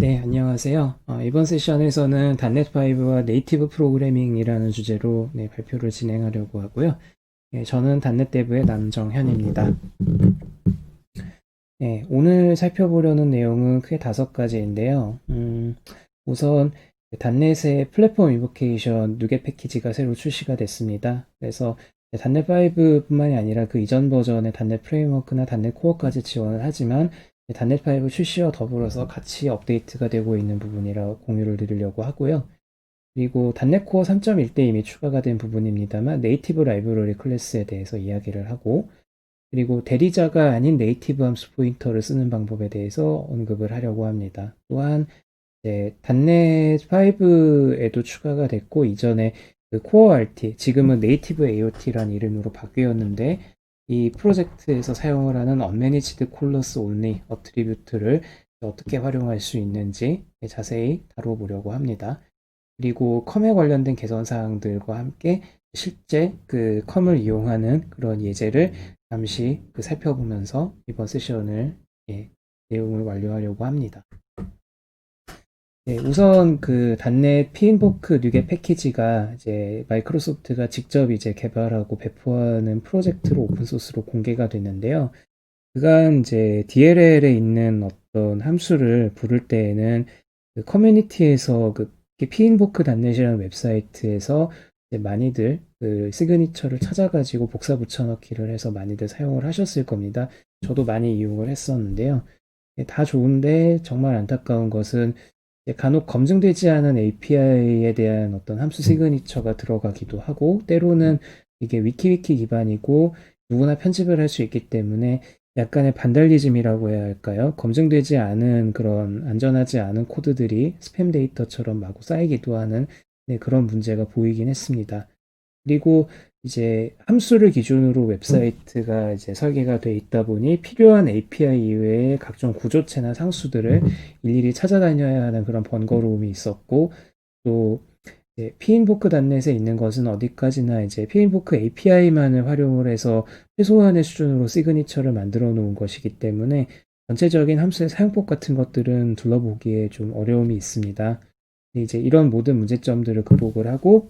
네, 안녕하세요. 이번 세션에서는 .NET5와 네이티브 프로그래밍이라는 주제로 발표를 진행하려고 하고요. 저는 .NET 데브의 남정현입니다. 오늘 살펴보려는 내용은 크게 5가지인데요. 우선 .NET의 플랫폼 인보케이션 누get 패키지가 새로 출시가 됐습니다. 그래서 .NET5뿐만이 아니라 그 이전 버전의 .NET 프레임워크나 .NET 코어까지 지원을 하지만 .NET5 출시와 더불어서 같이 업데이트가 되고 있는 부분이라 공유를 드리려고 하고요. 그리고 .NET 코어 3.1 때 이미 추가가 된 부분입니다만 네이티브 라이브러리 클래스에 대해서 이야기를 하고, 그리고 대리자가 아닌 네이티브 함수 포인터를 쓰는 방법에 대해서 언급을 하려고 합니다. 또한 .NET 5에도 추가가 됐고, 이전에 그 코어 RT, 지금은 네이티브 AOT라는 이름으로 바뀌었는데, 이 프로젝트에서 사용을 하는 unmanaged callers only 어트리뷰트를 어떻게 활용할 수 있는지 자세히 다뤄보려고 합니다. 그리고 컴에 관련된 개선 사항들과 함께 실제 그 컴을 이용하는 그런 예제를 잠시 살펴보면서 이번 세션을 내용을 완료하려고 합니다. 우선 그 단넷 피인보크 뉴겟 패키지가 이제 마이크로소프트가 직접 이제 개발하고 배포하는 프로젝트로 오픈소스로 공개가 됐는데요. 그간 이제 DLL에 있는 어떤 함수를 부를 때에는 그 커뮤니티에서 그 피인보크 단넷이라는 웹사이트에서 이제 많이들 그 시그니처를 찾아가지고 복사 붙여넣기를 해서 많이들 사용을 하셨을 겁니다. 저도 많이 이용을 했었는데요. 다 좋은데 정말 안타까운 것은 간혹 검증되지 않은 API에 대한 어떤 함수 시그니처가 들어가기도 하고, 때로는 이게 위키위키 기반이고 누구나 편집을 할 수 있기 때문에 약간의 반달리즘이라고 해야 할까요? 검증되지 않은 그런 안전하지 않은 코드들이 스팸 데이터처럼 마구 쌓이기도 하는 그런 문제가 보이긴 했습니다. 그리고 이제 함수를 기준으로 웹사이트가 이제 설계가 돼 있다 보니 필요한 API 이외에 각종 구조체나 상수들을 일일이 찾아다녀야 하는 그런 번거로움이 있었고, 또 피인보크 단넷에 있는 것은 어디까지나 이제 피인보크 API만을 활용을 해서 최소한의 수준으로 시그니처를 만들어 놓은 것이기 때문에 전체적인 함수의 사용법 같은 것들은 둘러보기에 좀 어려움이 있습니다. 이제 이런 모든 문제점들을 극복을 하고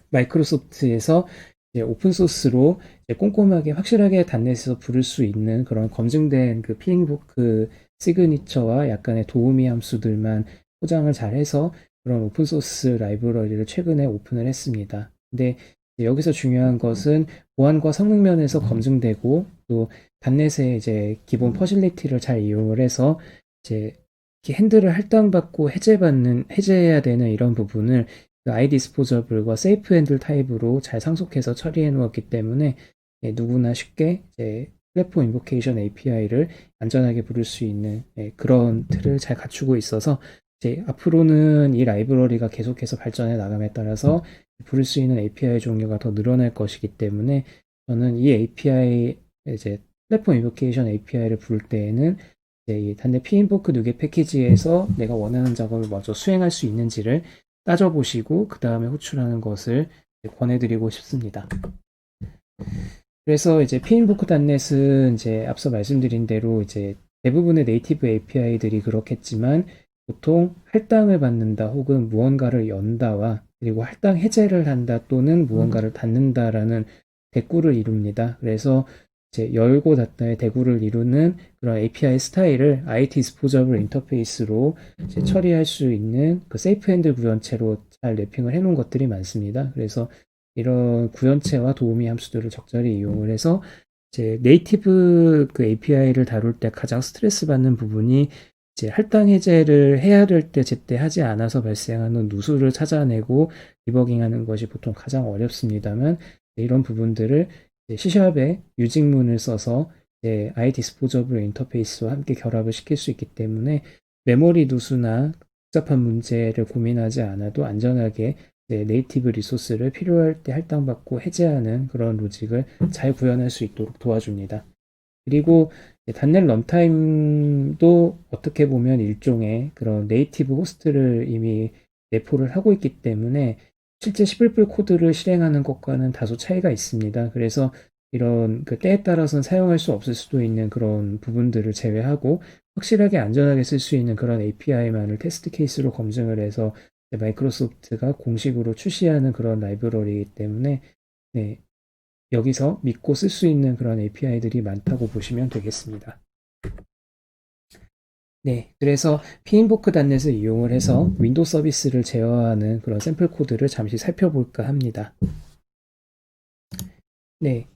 마이크로소프트에서 오픈소스로 꼼꼼하게 확실하게 단넷에서 부를 수 있는 그런 검증된 그 피인보크 시그니처와 약간의 도우미 함수들만 포장을 잘 해서 그런 오픈소스 라이브러리를 최근에 오픈을 했습니다. 근데 여기서 중요한 것은 보안과 성능 면에서 검증되고, 또 단넷의 이제 기본 퍼실리티를 잘 이용을 해서 이제 핸들을 할당받고 해제해야 되는 이런 부분을 그 iDisposa블과 세이프 핸들 타입으로 잘 상속해서 처리해 놓았기 때문에 누구나 쉽게 이제 플랫폼 인보케이션 API를 안전하게 부를 수 있는 그런 틀을 잘 갖추고 있어서 이제 앞으로는 이 라이브러리가 계속해서 발전해 나감에 따라서 부를 수 있는 API 종류가 더 늘어날 것이기 때문에 저는 이 API 이제 플랫폼 인보케이션 API를 부를 때에는 이제 이 단내 피인보크 누게 패키지에서 내가 원하는 작업을 먼저 수행할 수 있는지를 따져보시고 그 다음에 호출하는 것을 권해드리고 싶습니다. 그래서 이제 피인보크.net은 이제 앞서 말씀드린 대로 이제 대부분의 네이티브 API들이 그렇겠지만 보통 할당을 받는다 혹은 무언가를 연다와 그리고 할당 해제를 한다 또는 무언가를 닫는다라는 대꾸를 이룹니다. 그래서 이제 열고 닫다의 대구를 이루는 그런 API 스타일을 iDisposable 인터페이스로 이제 처리할 수 있는 그 세이프 핸들 구현체로 잘 랩핑을 해놓은 것들이 많습니다. 그래서 이런 구현체와 도우미 함수들을 적절히 이용을 해서 이제 네이티브 그 API를 다룰 때 가장 스트레스 받는 부분이 이제 할당 해제를 해야 될 때 제때 하지 않아서 발생하는 누수를 찾아내고 디버깅하는 것이 보통 가장 어렵습니다만, 이런 부분들을 C샵에 유직문을 써서 iDisposable 인터페이스와 함께 결합을 시킬 수 있기 때문에 메모리 누수나 복잡한 문제를 고민하지 않아도 안전하게 네이티브 리소스를 필요할 때 할당받고 해제하는 그런 로직을 잘 구현할 수 있도록 도와줍니다. 그리고 단넷 런타임도 어떻게 보면 일종의 그런 네이티브 호스트를 이미 내포를 하고 있기 때문에 실제 C++ 코드를 실행하는 것과는 다소 차이가 있습니다. 그래서 이런 그 때에 따라서는 사용할 수 없을 수도 있는 그런 부분들을 제외하고 확실하게 안전하게 쓸 수 있는 그런 API만을 테스트 케이스로 검증을 해서 마이크로소프트가 공식으로 출시하는 그런 라이브러리이기 때문에 네, 여기서 믿고 쓸 수 있는 그런 API들이 많다고 보시면 되겠습니다. 네, 그래서 pinbook.net을 이용을 해서 윈도우 서비스를 제어하는 그런 샘플 코드를 잠시 살펴볼까 합니다. 네,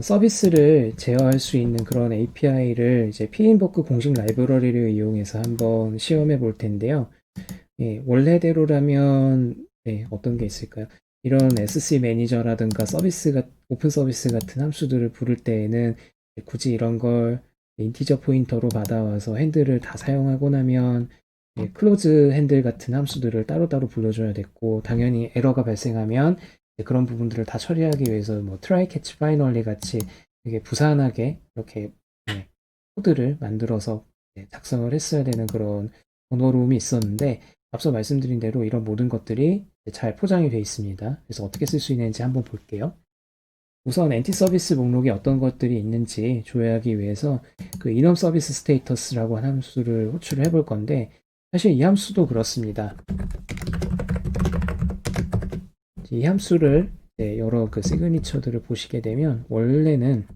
서비스를 제어할 수 있는 그런 API를 이제 pinbook 공식 라이브러리를 이용해서 한번 시험해 볼 텐데요. 예, 원래대로라면 네, 어떤 게 있을까요? 이런 SC 매니저라든가 오픈 서비스 같은 함수들을 부를 때에는 굳이 이런 걸 인티저 포인터로 받아와서 핸들을 다 사용하고 나면 클로즈 핸들 같은 함수들을 따로따로 불러줘야 됐고 당연히 에러가 발생하면 그런 부분들을 다 처리하기 위해서 뭐 try catch finally 같이 되게 부산하게 이렇게 네, 코드를 만들어서 작성을 했어야 되는 그런 번거로움이 있었는데 앞서 말씀드린 대로 이런 모든 것들이 잘 포장이 되어 있습니다. 그래서 어떻게 쓸 수 있는지 한번 볼게요. 우선 엔티 서비스 목록에 어떤 것들이 있는지 조회하기 위해서 그 이넘 서비스 스테이터스라고 한 함수를 호출을 해볼 건데 사실 이 함수도 그렇습니다. 이 함수를 여러 그 시그니처들을 보시게 되면 원래는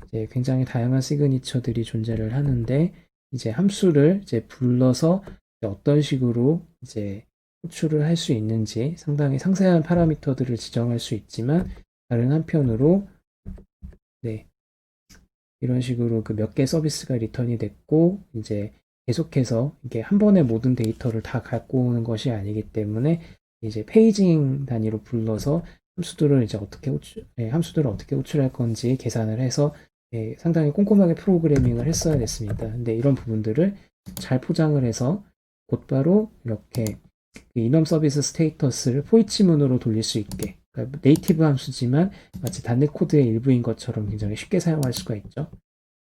이제 굉장히 다양한 시그니처들이 존재를 하는데 이제 함수를 이제 불러서 어떤 식으로 이제 호출을 할 수 있는지 상당히 상세한 파라미터들을 지정할 수 있지만 다른 한편으로 네, 이런 식으로 그 몇 개 서비스가 리턴이 됐고 이제 계속해서 이게 한 번에 모든 데이터를 다 갖고 오는 것이 아니기 때문에 이제 페이징 단위로 불러서 함수들을 이제 함수들을 어떻게 호출할 건지 계산을 해서 상당히 꼼꼼하게 프로그래밍을 했어야 됐습니다. 근데 이런 부분들을 잘 포장을 해서 곧바로 이렇게 그 이넘 서비스 스테이터스를 포이치문으로 돌릴 수 있게 그러니까 네이티브 함수지만 마치 단넷 코드의 일부인 것처럼 굉장히 쉽게 사용할 수가 있죠.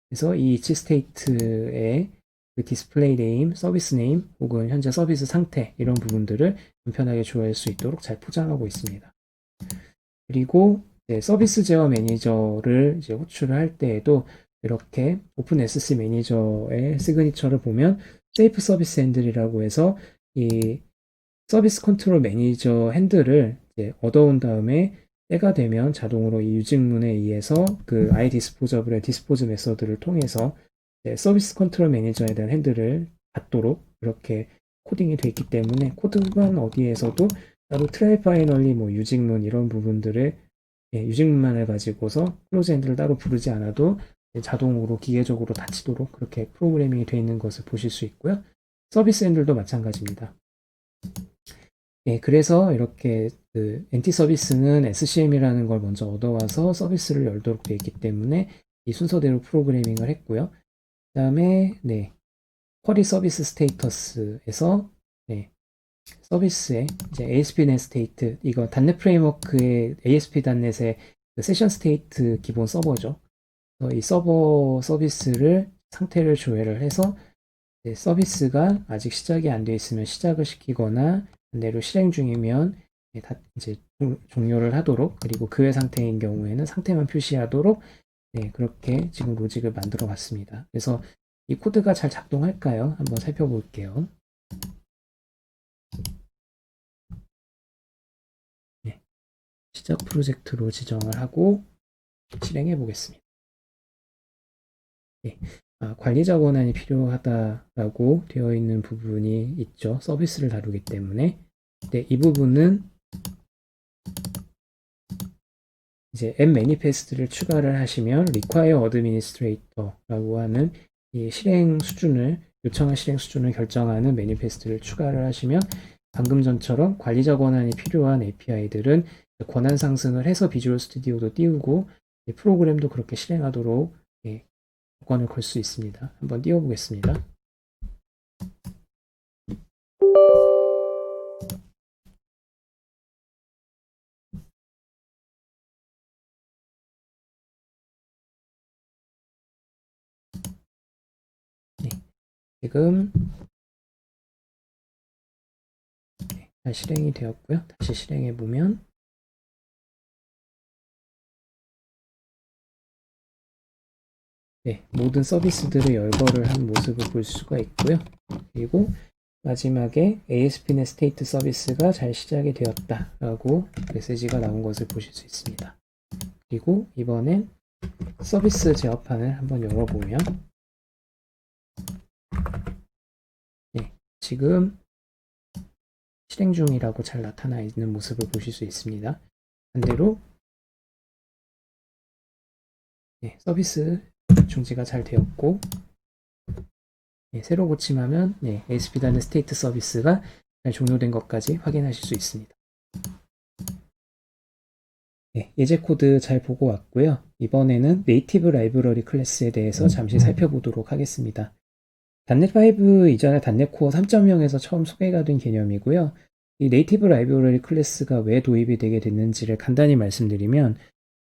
그래서 이 each state의 그 디스플레이 네임, 서비스 네임 혹은 현재 서비스 상태 이런 부분들을 간편하게 조회할 수 있도록 잘 포장하고 있습니다. 그리고 서비스 제어 매니저를 이제 호출을 할 때에도 이렇게 오픈 SC 매니저의 시그니처를 보면 세이프 서비스 핸들이라고 해서 이 서비스 컨트롤 매니저 핸들을 얻어온 다음에 때가 되면 자동으로 이 유직문에 의해서 그 iDisposa블의 디스포즈 메서드를 통해서 서비스 컨트롤 매니저에 대한 핸들을 받도록 이렇게 코딩이 되어 있기 때문에 코드만 어디에서도 따로 트라이 파이널리 뭐 유직문 이런 부분들을 유직문만을 가지고서 클로즈 핸들을 따로 부르지 않아도 자동으로 기계적으로 닫히도록 그렇게 프로그래밍이 되어 있는 것을 보실 수 있고요. 서비스 핸들도 마찬가지입니다. 그래서 이렇게 그 엔티 서비스는 SCM이라는 걸 먼저 얻어와서 서비스를 열도록 되어 있기 때문에 이 순서대로 프로그래밍을 했고요. 그 다음에 쿼리 서비스 스테이터스에서 서비스의 이제 ASP.NET 스테이트 이거 단넷 프레임워크의 ASP.NET의 그 세션 스테이트 기본 서버죠. 이 서버 서비스를 상태를 조회를 해서 서비스가 아직 시작이 안 되어 있으면 시작을 시키거나 반대로 실행 중이면 이제 종료를 하도록 그리고 그 외 상태인 경우에는 상태만 표시하도록 그렇게 지금 로직을 만들어 봤습니다. 그래서 이 코드가 잘 작동할까요? 한번 살펴볼게요. 시작 프로젝트로 지정을 하고 실행해 보겠습니다. 관리자 권한이 필요하다라고 되어 있는 부분이 있죠. 서비스를 다루기 때문에. 이 부분은 이제 app manifest를 추가를 하시면 require administrator라고 하는 이 요청한 실행 수준을 결정하는 매니페스트를 추가를 하시면 방금 전처럼 관리자 권한이 필요한 API들은 권한 상승을 해서 비주얼 스튜디오도 띄우고 프로그램도 그렇게 실행하도록 조건을 걸 수 있습니다. 한번 띄워보겠습니다. 지금 잘 실행이 되었고요. 다시 실행해 보면 네, 모든 서비스들을 열거를 한 모습을 볼 수가 있고요. 그리고 마지막에 ASP.NET 스테이트 서비스가 잘 시작이 되었다라고 메시지가 나온 것을 보실 수 있습니다. 그리고 이번엔 서비스 제어판을 한번 열어보면 네, 지금 실행 중이라고 잘 나타나 있는 모습을 보실 수 있습니다. 반대로 네, 서비스 중지가 잘 되었고 네, 새로 고침하면 네, ASP.NET 스테이트 서비스가 잘 종료된 것까지 확인하실 수 있습니다. 네, 예제 코드 잘 보고 왔고요. 이번에는 네이티브 라이브러리 클래스에 대해서 잠시 살펴보도록 하겠습니다. .NET5 이전에 .NET Core 3.0에서 처음 소개가 된 개념이고요. 이 네이티브 라이브러리 클래스가 왜 도입이 되게 됐는지를 간단히 말씀드리면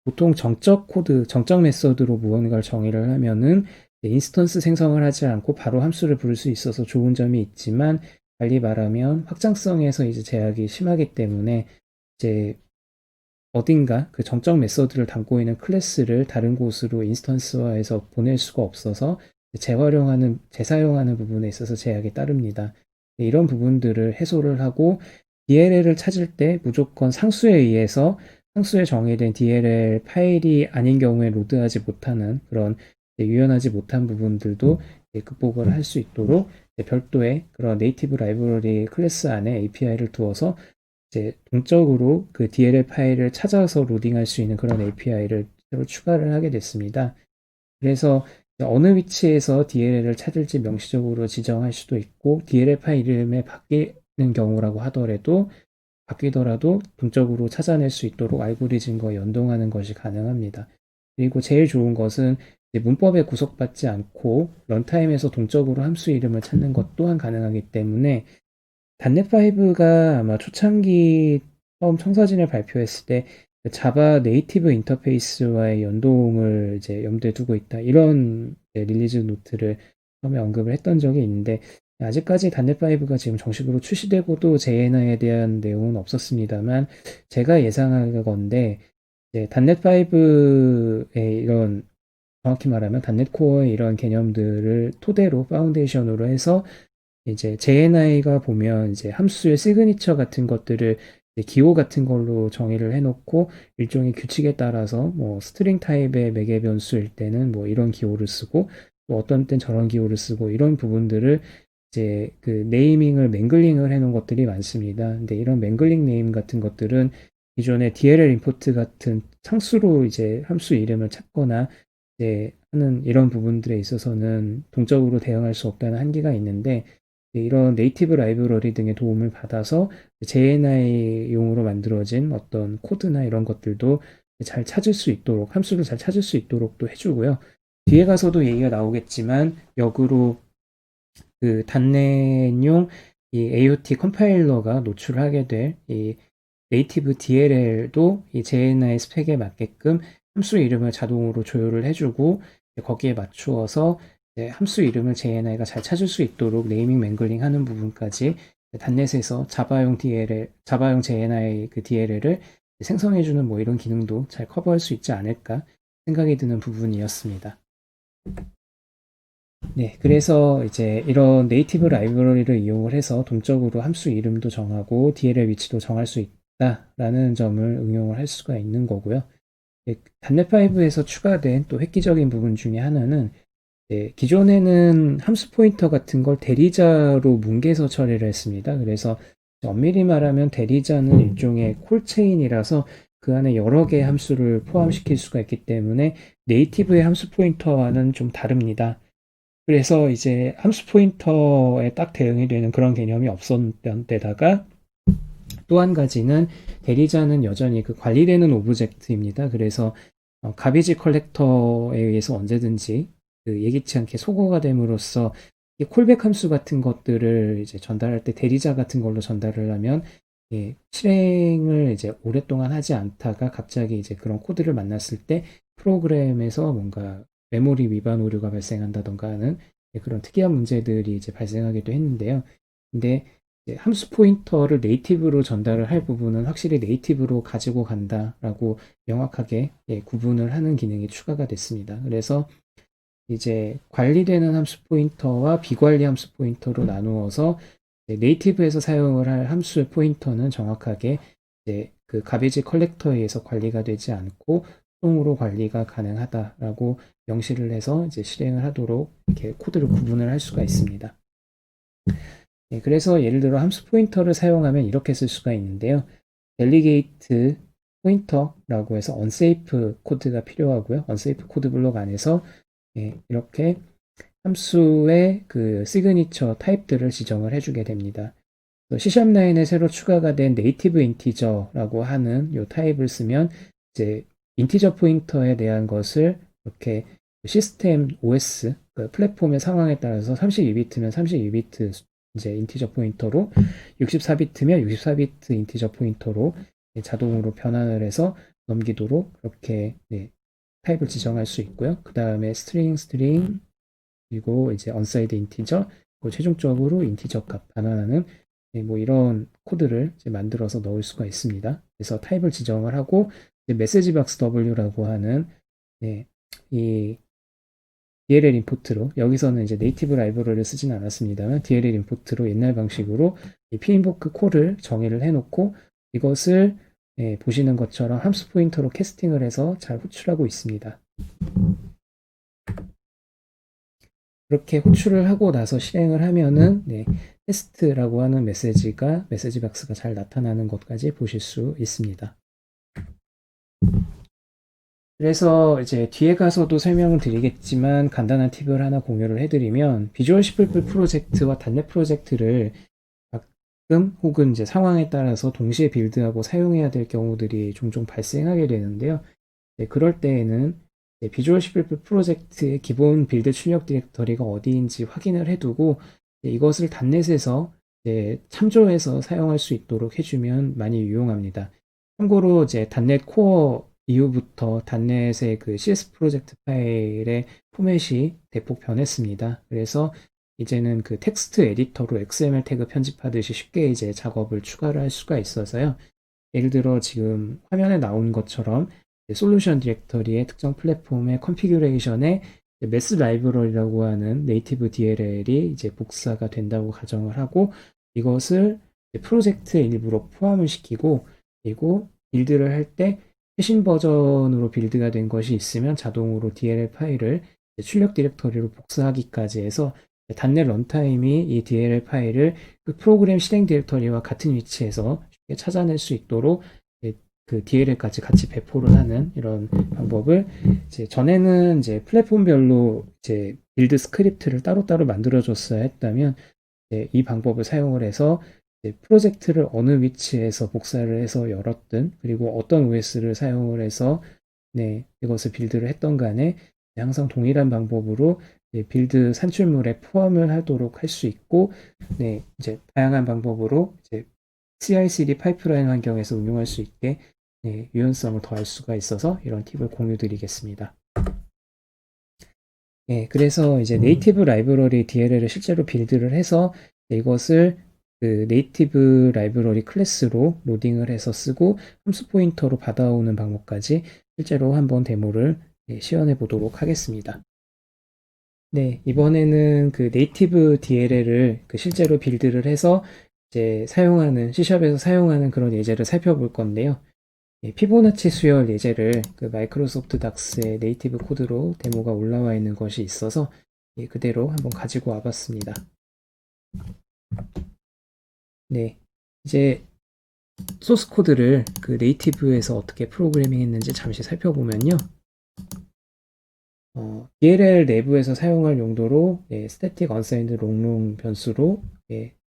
보통 정적 코드, 정적 메서드로 무언가를 정의를 하면은 인스턴스 생성을 하지 않고 바로 함수를 부를 수 있어서 좋은 점이 있지만 달리 말하면 확장성에서 이제 제약이 심하기 때문에 이제 어딘가 그 정적 메서드를 담고 있는 클래스를 다른 곳으로 인스턴스화해서 보낼 수가 없어서 재사용하는 부분에 있어서 제약이 따릅니다. 이런 부분들을 해소를 하고 DLL을 찾을 때 무조건 상수에 의해서 상수에 정의된 DLL 파일이 아닌 경우에 로드하지 못하는 그런 유연하지 못한 부분들도 극복을 할 수 있도록 별도의 그런 네이티브 라이브러리 클래스 안에 API를 두어서 이제 동적으로 그 DLL 파일을 찾아서 로딩할 수 있는 그런 API를 새로 추가를 하게 됐습니다. 그래서 어느 위치에서 DLL을 찾을지 명시적으로 지정할 수도 있고 DLL 파일 이름에 바뀌는 경우라고 하더라도 바뀌더라도 동적으로 찾아낼 수 있도록 알고리즘과 연동하는 것이 가능합니다. 그리고 제일 좋은 것은 문법에 구속받지 않고 런타임에서 동적으로 함수 이름을 찾는 것 또한 가능하기 때문에 단넷5가 아마 초창기 처음 청사진을 발표했을 때 자바 네이티브 인터페이스와의 연동을 이제 염두에 두고 있다. 이런 릴리즈 노트를 처음에 언급을 했던 적이 있는데 아직까지 단넷5가 지금 정식으로 출시되고도 JNI에 대한 내용은 없었습니다만 제가 예상하건데 단넷5의 이런 정확히 말하면 단넷 코어의 이런 개념들을 토대로 파운데이션으로 해서 이제 JNI가 보면 이제 함수의 시그니처 같은 것들을 기호 같은 걸로 정의를 해놓고 일종의 규칙에 따라서 뭐 스트링 타입의 매개 변수일 때는 뭐 이런 기호를 쓰고 또 어떤 땐 저런 기호를 쓰고 이런 부분들을 이제 그 네이밍을 맹글링을 해놓은 것들이 많습니다. 근데 이런 맹글링 네임 같은 것들은 기존의 DLL 임포트 같은 상수로 이제 함수 이름을 찾거나 이제 하는 이런 부분들에 있어서는 동적으로 대응할 수 없다는 한계가 있는데 이런 네이티브 라이브러리 등의 도움을 받아서 JNI용으로 만들어진 어떤 코드나 이런 것들도 잘 찾을 수 있도록, 함수를 잘 찾을 수 있도록 또 해주고요. 뒤에 가서도 얘기가 나오겠지만, 역으로 그 단넷용 이 AOT 컴파일러가 노출하게 될 이 네이티브 DLL도 이 JNI 스펙에 맞게끔 함수 이름을 자동으로 조율을 해주고 거기에 맞추어서 함수 이름을 JNI가 잘 찾을 수 있도록 네이밍 맹글링 하는 부분까지 단넷에서 자바용 JNI 그 DLL을 생성해주는 뭐 이런 기능도 잘 커버할 수 있지 않을까 생각이 드는 부분이었습니다. 네, 그래서 이제 이런 네이티브 라이브러리를 이용을 해서 동적으로 함수 이름도 정하고 DLL 위치도 정할 수 있다라는 점을 응용을 할 수가 있는 거고요. 단넷5에서 추가된 또 획기적인 부분 중에 하나는 기존에는 함수 포인터 같은 걸 대리자로 뭉개서 처리를 했습니다. 그래서 엄밀히 말하면 대리자는 일종의 콜체인이라서 그 안에 여러 개의 함수를 포함시킬 수가 있기 때문에 네이티브의 함수 포인터와는 좀 다릅니다. 그래서 이제 함수 포인터에 딱 대응이 되는 그런 개념이 없었던 데다가 또 한 가지는 대리자는 여전히 그 관리되는 오브젝트입니다. 그래서 가비지 컬렉터에 의해서 언제든지 그 예기치 않게 소거가 됨으로써 이 콜백 함수 같은 것들을 이제 전달할 때 대리자 같은 걸로 전달을 하면 실행을 이제 오랫동안 하지 않다가 갑자기 이제 그런 코드를 만났을 때 프로그램에서 뭔가 메모리 위반 오류가 발생한다던가 하는 그런 특이한 문제들이 이제 발생하기도 했는데요. 근데 함수 포인터를 네이티브로 전달을 할 부분은 확실히 네이티브로 가지고 간다라고 명확하게 구분을 하는 기능이 추가가 됐습니다. 그래서 이제 관리되는 함수 포인터와 비관리 함수 포인터로 나누어서 네이티브에서 사용을 할 함수의 포인터는 정확하게 이제 그 가베지 컬렉터에 의해서 관리가 되지 않고 수동으로 관리가 가능하다라고 명시를 해서 이제 실행을 하도록 이렇게 코드를 구분을 할 수가 있습니다. 그래서 예를 들어 함수 포인터를 사용하면 이렇게 쓸 수가 있는데요. 델리게이트 포인터라고 해서 unsafe 코드가 필요하고요. unsafe 코드 블록 안에서 이렇게 함수의 그 시그니처 타입들을 지정을 해주게 됩니다. C#9에 새로 추가가 된 네이티브 인티저라고 하는 이 타입을 쓰면 이제 인티저 포인터에 대한 것을 이렇게 시스템 OS 그 플랫폼의 상황에 따라서 32비트면 32비트 이제 인티저 포인터로 64비트면 64비트 인티저 포인터로 자동으로 변환을 해서 넘기도록 그렇게 타입을 지정할 수 있고요. 그 다음에 스트링 그리고 이제 언사이드 인티저 그리고 최종적으로 인티저 값 반환하는 뭐 이런 코드를 이제 만들어서 넣을 수가 있습니다. 그래서 타입을 지정을 하고 메시지 박스 W라고 하는 이 DLL 임포트로 여기서는 이제 네이티브 라이브러리를 쓰진 않았습니다만 DLL 임포트로 옛날 방식으로 이 p인보크 콜을 정의를 해놓고 이것을 보시는 것처럼 함수 포인터로 캐스팅을 해서 잘 호출하고 있습니다. 그렇게 호출을 하고 나서 실행을 하면은 테스트라고 하는 메시지 박스가 잘 나타나는 것까지 보실 수 있습니다. 그래서 이제 뒤에 가서도 설명을 드리겠지만 간단한 팁을 하나 공유를 해드리면 비주얼 C++ 프로젝트와 .NET 프로젝트를 가끔 혹은 이제 상황에 따라서 동시에 빌드하고 사용해야 될 경우들이 종종 발생하게 되는데요. 그럴 때에는 비주얼 C++ 프로젝트의 기본 빌드 출력 디렉터리가 어디인지 확인을 해두고 이것을 .NET에서 참조해서 사용할 수 있도록 해주면 많이 유용합니다. 참고로 이제 .NET 코어 이후부터 .NET의 그 CS 프로젝트 파일의 포맷이 대폭 변했습니다. 그래서 이제는 그 텍스트 에디터로 XML 태그 편집하듯이 쉽게 이제 작업을 추가를 할 수가 있어서요. 예를 들어 지금 화면에 나온 것처럼 솔루션 디렉터리의 특정 플랫폼의 컨피규레이션에 메스 라이브러리라고 하는 네이티브 DLL이 이제 복사가 된다고 가정을 하고 이것을 프로젝트의 일부로 포함을 시키고 그리고 빌드를 할 때 최신 버전으로 빌드가 된 것이 있으면 자동으로 DLL 파일을 출력 디렉터리로 복사하기까지 해서 .NET 런타임이 이 DLL 파일을 그 프로그램 실행 디렉터리와 같은 위치에서 쉽게 찾아낼 수 있도록 그 DLL까지 같이 배포를 하는 이런 방법을 전에는 이제 플랫폼별로 이제 빌드 스크립트를 따로따로 만들어줬어야 했다면 이 방법을 사용을 해서 프로젝트를 어느 위치에서 복사를 해서 열었든 그리고 어떤 OS를 사용을 해서 이것을 빌드를 했던 간에 항상 동일한 방법으로 빌드 산출물에 포함을 하도록 할 수 있고 이제 다양한 방법으로 이제 CI/CD 파이프라인 환경에서 응용할 수 있게 유연성을 더할 수가 있어서 이런 팁을 공유드리겠습니다. 그래서 이제 네이티브 라이브러리 DLL을 실제로 빌드를 해서 이것을 그 네이티브 라이브러리 클래스로 로딩을 해서 쓰고 함수 포인터로 받아오는 방법까지 실제로 한번 데모를 시연해 보도록 하겠습니다. 이번에는 그 네이티브 DLL을 그 실제로 빌드를 해서 이제 사용하는 C샵에서 사용하는 그런 예제를 살펴볼 건데요. 피보나치 수열 예제를 그 마이크로소프트 닥스의 네이티브 코드로 데모가 올라와 있는 것이 있어서 그대로 한번 가지고 와봤습니다. 이제 소스 코드를 그 네이티브에서 어떻게 프로그래밍 했는지 잠시 살펴보면요. DLL 내부에서 사용할 용도로 static unsigned long 변수로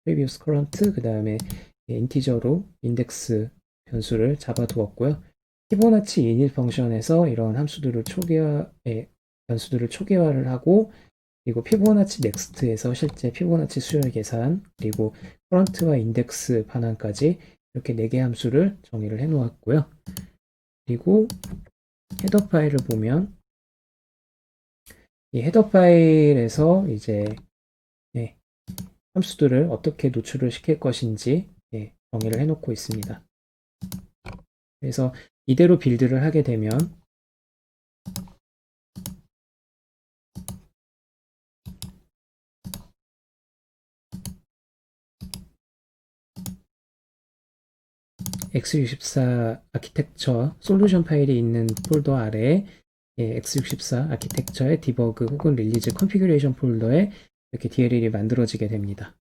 previous current 그 다음에 인티저로 인덱스 변수를 잡아두었고요. 피보나치 init 펑션에서 이런 함수들을 변수들을 초기화를 하고 그리고 피보나치 넥스트에서 실제 피보나치 수열 계산 그리고 current와 인덱스 반환까지 이렇게 4개 함수를 정의를 해 놓았고요. 그리고 헤더 파일을 보면 이 헤더 파일에서 이제 함수들을 어떻게 노출을 시킬 것인지 정의를 해놓고 있습니다. 그래서 이대로 빌드를 하게 되면 x64 아키텍처 솔루션 파일이 있는 폴더 아래에 x64 아키텍처의 디버그 혹은 릴리즈 컨피규레이션 폴더에 이렇게 DLL이 만들어지게 됩니다.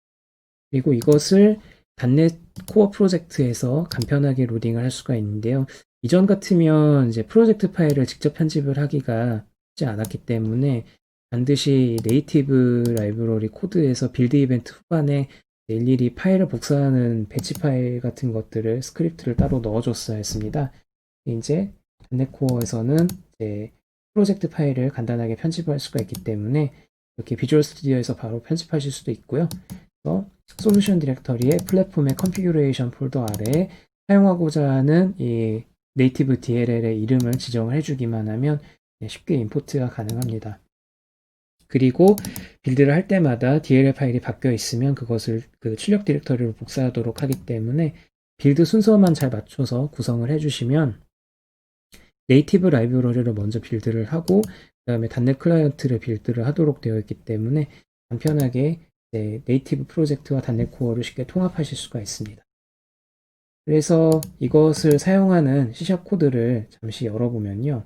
그리고 이것을 단넷 코어 프로젝트에서 간편하게 로딩을 할 수가 있는데요. 이전 같으면 이제 프로젝트 파일을 직접 편집을 하기가 쉽지 않았기 때문에 반드시 네이티브 라이브러리 코드에서 빌드 이벤트 후반에 일일이 파일을 복사하는 배치 파일 같은 것들을 스크립트를 따로 넣어줬어야 했습니다. 이제 단넷 코어에서는 이제 프로젝트 파일을 간단하게 편집할 수가 있기 때문에 이렇게 비주얼 스튜디오에서 바로 편집하실 수도 있고요. 솔루션 디렉터리의 플랫폼의 컨피규레이션 폴더 아래에 사용하고자 하는 이 네이티브 DLL의 이름을 지정을 해주기만 하면 쉽게 임포트가 가능합니다. 그리고 빌드를 할 때마다 DLL 파일이 바뀌어 있으면 그것을 그 출력 디렉터리로 복사하도록 하기 때문에 빌드 순서만 잘 맞춰서 구성을 해주시면 네이티브 라이브러리를 먼저 빌드를 하고 그 다음에 단넷 클라이언트를 빌드를 하도록 되어 있기 때문에 간편하게 네이티브 프로젝트와 단넷 코어를 쉽게 통합하실 수가 있습니다. 그래서 이것을 사용하는 C# 코드를 잠시 열어보면요.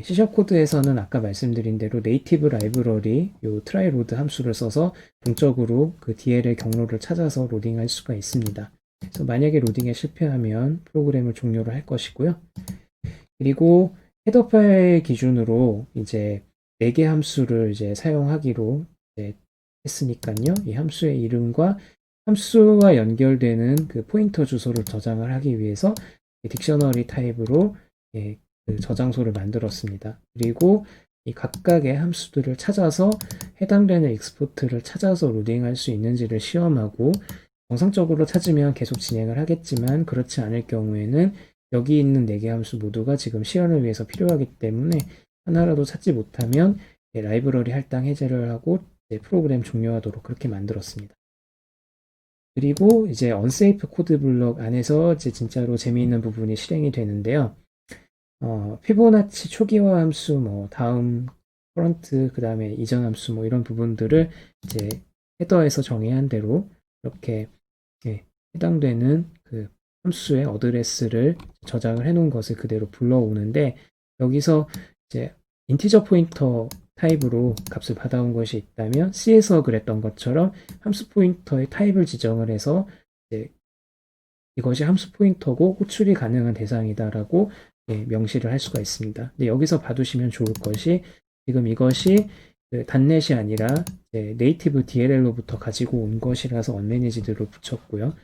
C# 코드에서는 아까 말씀드린 대로 네이티브 라이브러리 요 try load 함수를 써서 동적으로 그 DLL 경로를 찾아서 로딩할 수가 있습니다. 그래서 만약에 로딩에 실패하면 프로그램을 종료를 할 것이고요. 그리고 헤더 파일 기준으로 이제 4개 함수를 이제 사용하기로 이제 했으니까요. 이 함수의 이름과 함수와 연결되는 그 포인터 주소를 저장을 하기 위해서 딕셔너리 타입으로 그 저장소를 만들었습니다. 그리고 이 각각의 함수들을 찾아서 해당되는 익스포트를 찾아서 로딩할 수 있는지를 시험하고 정상적으로 찾으면 계속 진행을 하겠지만 그렇지 않을 경우에는 여기 있는 4개 함수 모두가 지금 실현을 위해서 필요하기 때문에 하나라도 찾지 못하면 라이브러리 할당 해제를 하고 프로그램 종료하도록 그렇게 만들었습니다. 그리고 이제 언세이프 코드 블록 안에서 이제 진짜로 재미있는 부분이 실행이 되는데요. 피보나치 초기화 함수, 뭐 다음 커런트, 그 다음에 이전 함수, 뭐 이런 부분들을 이제 헤더에서 정의한 대로 이렇게 해당되는 그 함수의 어드레스를 저장을 해놓은 것을 그대로 불러오는데 여기서 이제 인티저 포인터 타입으로 값을 받아온 것이 있다면 C에서 그랬던 것처럼 함수 포인터의 타입을 지정을 해서 이제 이것이 함수 포인터고 호출이 가능한 대상이다라고 명시를 할 수가 있습니다. 근데 여기서 봐두시면 좋을 것이 지금 이것이 그 단넷이 아니라 네이티브 DLL로부터 가지고 온 것이라서 언매니지드로 붙였고요.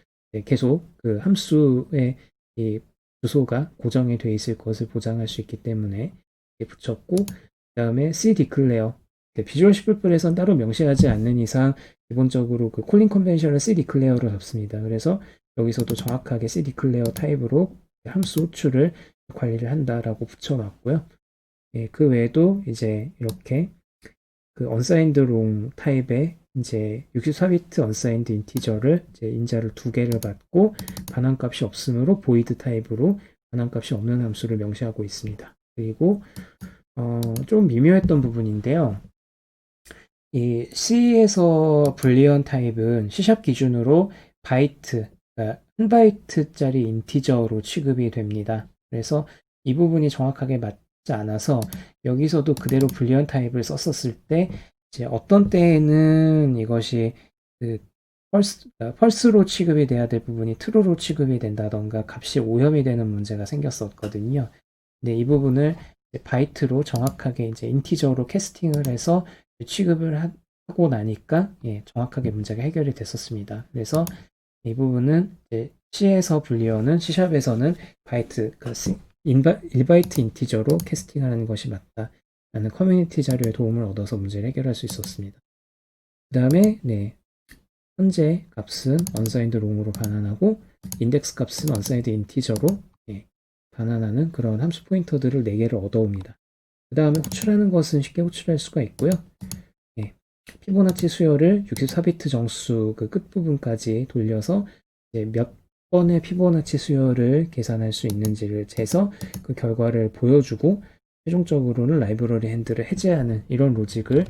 계속 그 함수의 이 주소가 고정이 되어 있을 것을 보장할 수 있기 때문에 붙였고 그 다음에 C declare 비주얼 C++에선 따로 명시하지 않는 이상 기본적으로 그 콜링 컨벤션을 C declare로 잡습니다. 그래서 여기서도 정확하게 C declare 타입으로 함수 호출을 관리를 한다라고 붙여놨고요. 그 외에도 이제 이렇게 그 unsigned long 타입의 이제 64비트 unsigned 인티저를 이제 인자를 2개를 받고 반환값이 없으므로 void 타입으로 반환값이 없는 함수를 명시하고 있습니다. 그리고 좀 미묘했던 부분인데요. 이 C에서 불리언 타입은 C# 기준으로 바이트, 그러니까 1바이트짜리 인티저로 취급이 됩니다. 그래서 이 부분이 정확하게 맞지 않아서 여기서도 그대로 불리언 타입을 썼었을 때 이제 어떤 때에는 이것이 그 펄스로 취급이 돼야 될 부분이 트루로 취급이 된다던가 값이 오염이 되는 문제가 생겼었거든요. 근데 이 부분을 바이트로 정확하게 이제 인티저로 캐스팅을 해서 취급을 하고 나니까 정확하게 문제가 해결이 됐었습니다. 그래서 이 부분은 C에서 불리어는 C샵에서는 바이트, 그 1바이트 인티저로 캐스팅하는 것이 맞다 라는 커뮤니티 자료의 도움을 얻어서 문제를 해결할 수 있었습니다. 그 다음에 현재 값은 unsigned long으로 반환하고 인덱스 값은 unsigned 인티저로 반환하는 그런 함수 포인터들을 4개를 얻어옵니다. 그 다음에 호출하는 것은 쉽게 호출할 수가 있고요. 피보나치 수열을 64비트 정수 그 끝부분까지 돌려서 이제 몇 번의 피보나치 수열을 계산할 수 있는지를 재서 그 결과를 보여주고 최종적으로는 라이브러리 핸들을 해제하는 이런 로직을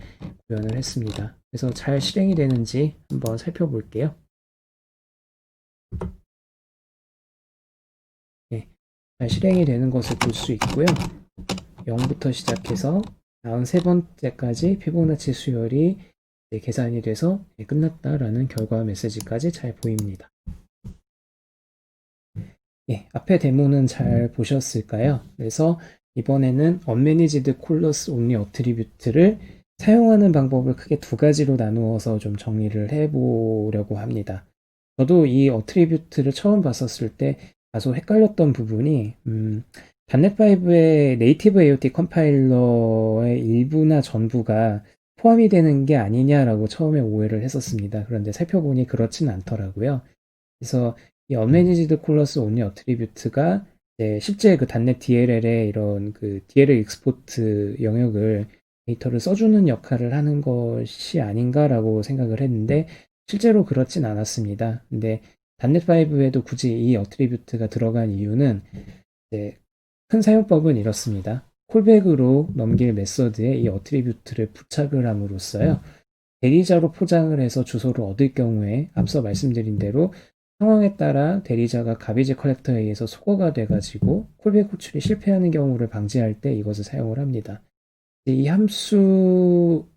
구현을 했습니다. 그래서 잘 실행이 되는지 한번 살펴볼게요. 네, 잘 실행이 되는 것을 볼 수 있고요. 0부터 시작해서 93번째까지 피보나치 수열이 계산이 돼서 끝났다라는 결과 메시지까지 잘 보입니다. 예, 앞에 데모는 잘 보셨을까요? 그래서 이번에는 Unmanaged Callers Only Attribute를 사용하는 방법을 크게 두 가지로 나누어서 좀 정리를 해보려고 합니다. 저도 이 어트리뷰트를 처음 봤었을 때 다소 헷갈렸던 부분이 .NET5의 네이티브 AOT 컴파일러의 일부나 전부가 포함이 되는 게 아니냐라고 처음에 오해를 했었습니다. 그런데 살펴보니 그렇진 않더라고요. 그래서 이 Unmanaged Callers Only Attribute가 실제 그 .NET DLL의 이런 그 DLL 익스포트 영역을 데이터를 써주는 역할을 하는 것이 아닌가라고 생각을 했는데 실제로 그렇진 않았습니다. 근데 .NET5에도 굳이 이 어트리뷰트가 들어간 이유는 큰 사용법은 이렇습니다. 콜백으로 넘길 메서드에 이 어트리뷰트를 부착을 함으로써요. 대리자로 포장을 해서 주소를 얻을 경우에 앞서 말씀드린 대로 상황에 따라 대리자가 가비지 컬렉터에 의해서 소거가 돼가지고 콜백 호출이 실패하는 경우를 방지할 때 이것을 사용을 합니다. 이 함수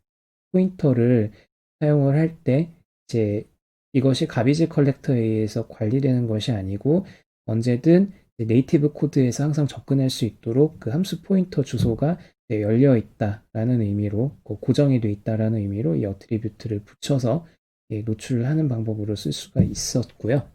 포인터를 사용을 할 때 이제 이것이 가비지 컬렉터에 의해서 관리되는 것이 아니고 언제든 네이티브 코드에서 항상 접근할 수 있도록 그 함수 포인터 주소가 열려 있다라는 의미로 고정이 돼 있다라는 의미로 이 어트리뷰트를 붙여서 노출을 하는 방법으로 쓸 수가 있었고요.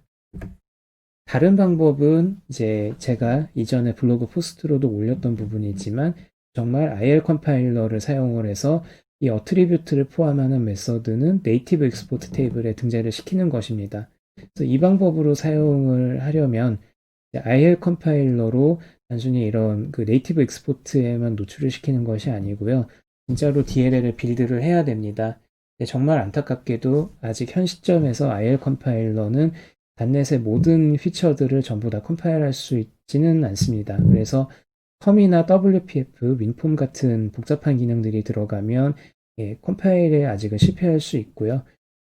다른 방법은 이제 제가 이전에 블로그 포스트로도 올렸던 부분이지만 정말 IL 컴파일러를 사용을 해서 이 어트리뷰트를 포함하는 메서드는 네이티브 익스포트 테이블에 등재를 시키는 것입니다. 그래서 이 방법으로 사용을 하려면 IL 컴파일러로 단순히 이런 그 네이티브 익스포트에만 노출을 시키는 것이 아니고요. 진짜로 DLL을 빌드를 해야 됩니다. 정말 안타깝게도 아직 현 시점에서 IL 컴파일러는 단넷의 모든 피처들을 전부 다 컴파일할 수 있지는 않습니다. 그래서 컴이나 WPF, 윈폼 같은 복잡한 기능들이 들어가면 컴파일에 아직은 실패할 수 있고요.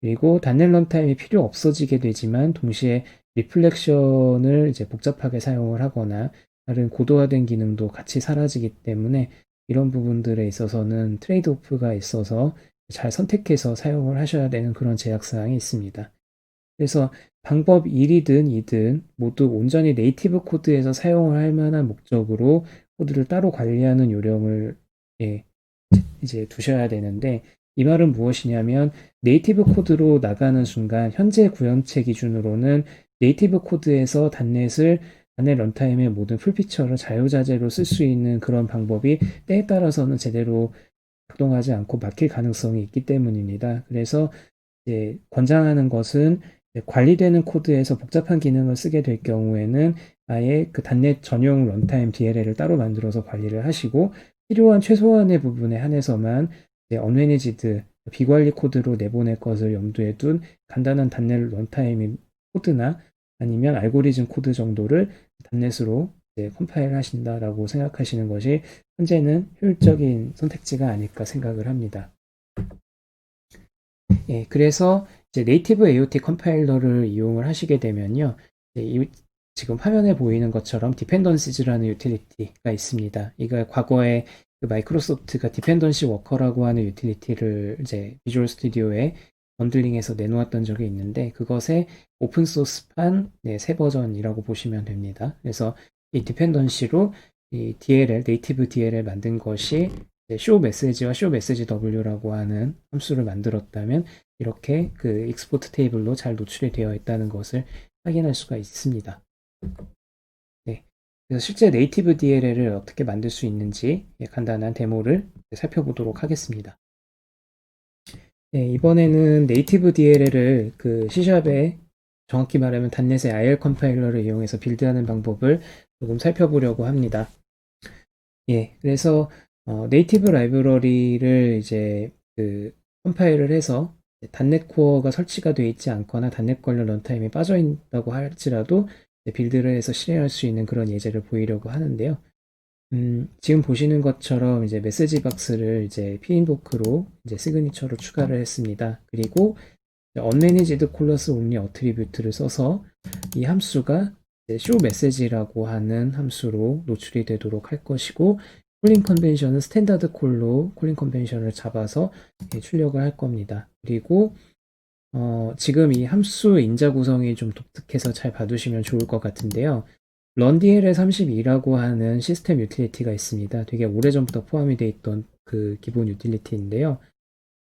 그리고 단넷 런타임이 필요 없어지게 되지만 동시에 리플렉션을 이제 복잡하게 사용을 하거나 다른 고도화된 기능도 같이 사라지기 때문에 이런 부분들에 있어서는 트레이드 오프가 있어서 잘 선택해서 사용을 하셔야 되는 그런 제약사항이 있습니다. 그래서 방법 1이든 2든 모두 온전히 네이티브 코드에서 사용을 할 만한 목적으로 코드를 따로 관리하는 요령을 이제 두셔야 되는데 이 말은 무엇이냐면 네이티브 코드로 나가는 순간 현재 구현체 기준으로는 네이티브 코드에서 단넷 런타임의 모든 풀피처를 자유자재로 쓸 수 있는 그런 방법이 때에 따라서는 제대로 작동하지 않고 막힐 가능성이 있기 때문입니다. 그래서 이제 권장하는 것은 관리되는 코드에서 복잡한 기능을 쓰게 될 경우에는 아예 그 단넷 전용 런타임 DLL을 따로 만들어서 관리를 하시고 필요한 최소한의 부분에 한해서만 언매니지드 비관리 코드로 내보낼 것을 염두에 둔 간단한 단넷 런타임 코드나 아니면 알고리즘 코드 정도를 단넷으로 컴파일 하신다라고 생각하시는 것이 현재는 효율적인 선택지가 아닐까 생각을 합니다. 예, 그래서 이제 네이티브 AOT 컴파일러를 이용을 하시게 되면요. 지금 화면에 보이는 것처럼 디펜던시즈라는 유틸리티가 있습니다. 이거 과거에 그 마이크로소프트가 디펜던시 워커라고 하는 유틸리티를 이제 비주얼 스튜디오에 번들링해서 내놓았던 적이 있는데 그것의 오픈소스판 새 버전이라고 보시면 됩니다. 그래서 이 디펜던시로 이 DLL, 네이티브 DLL 만든 것이 show message와 show message w라고 하는 함수를 만들었다면 이렇게 그 익스포트 테이블로 잘 노출이 되어 있다는 것을 확인할 수가 있습니다. 네. 그래서 실제 네이티브 DLL을 어떻게 만들 수 있는지 간단한 데모를 살펴보도록 하겠습니다. 네, 이번에는 네이티브 DLL을 그 C샵에 정확히 말하면 단넷의 IL 컴파일러를 이용해서 빌드하는 방법을 조금 살펴보려고 합니다. 예, 그래서 네이티브 라이브러리를 이제 그 컴파일을 해서 단넷 코어가 설치가 되어 있지 않거나 단넷 관련 런타임이 빠져 있다고 할지라도 빌드를 해서 실행할 수 있는 그런 예제를 보이려고 하는데요. 지금 보시는 것처럼 이제 메시지 박스를 이제 p인보크로 이제 시그니처로 추가를 했습니다. 그리고 unmanaged colors only attribute를 써서 이 함수가 show message라고 하는 함수로 노출이 되도록 할 것이고, 콜링 컨벤션은 스탠다드 콜로 콜링 컨벤션을 잡아서 출력을 할 겁니다. 그리고 지금 이 함수 인자 구성이 좀 독특해서 잘 봐두시면 좋을 것 같은데요. runDLL32라고 하는 시스템 유틸리티가 있습니다. 되게 오래전부터 포함이 되어 있던 그 기본 유틸리티인데요.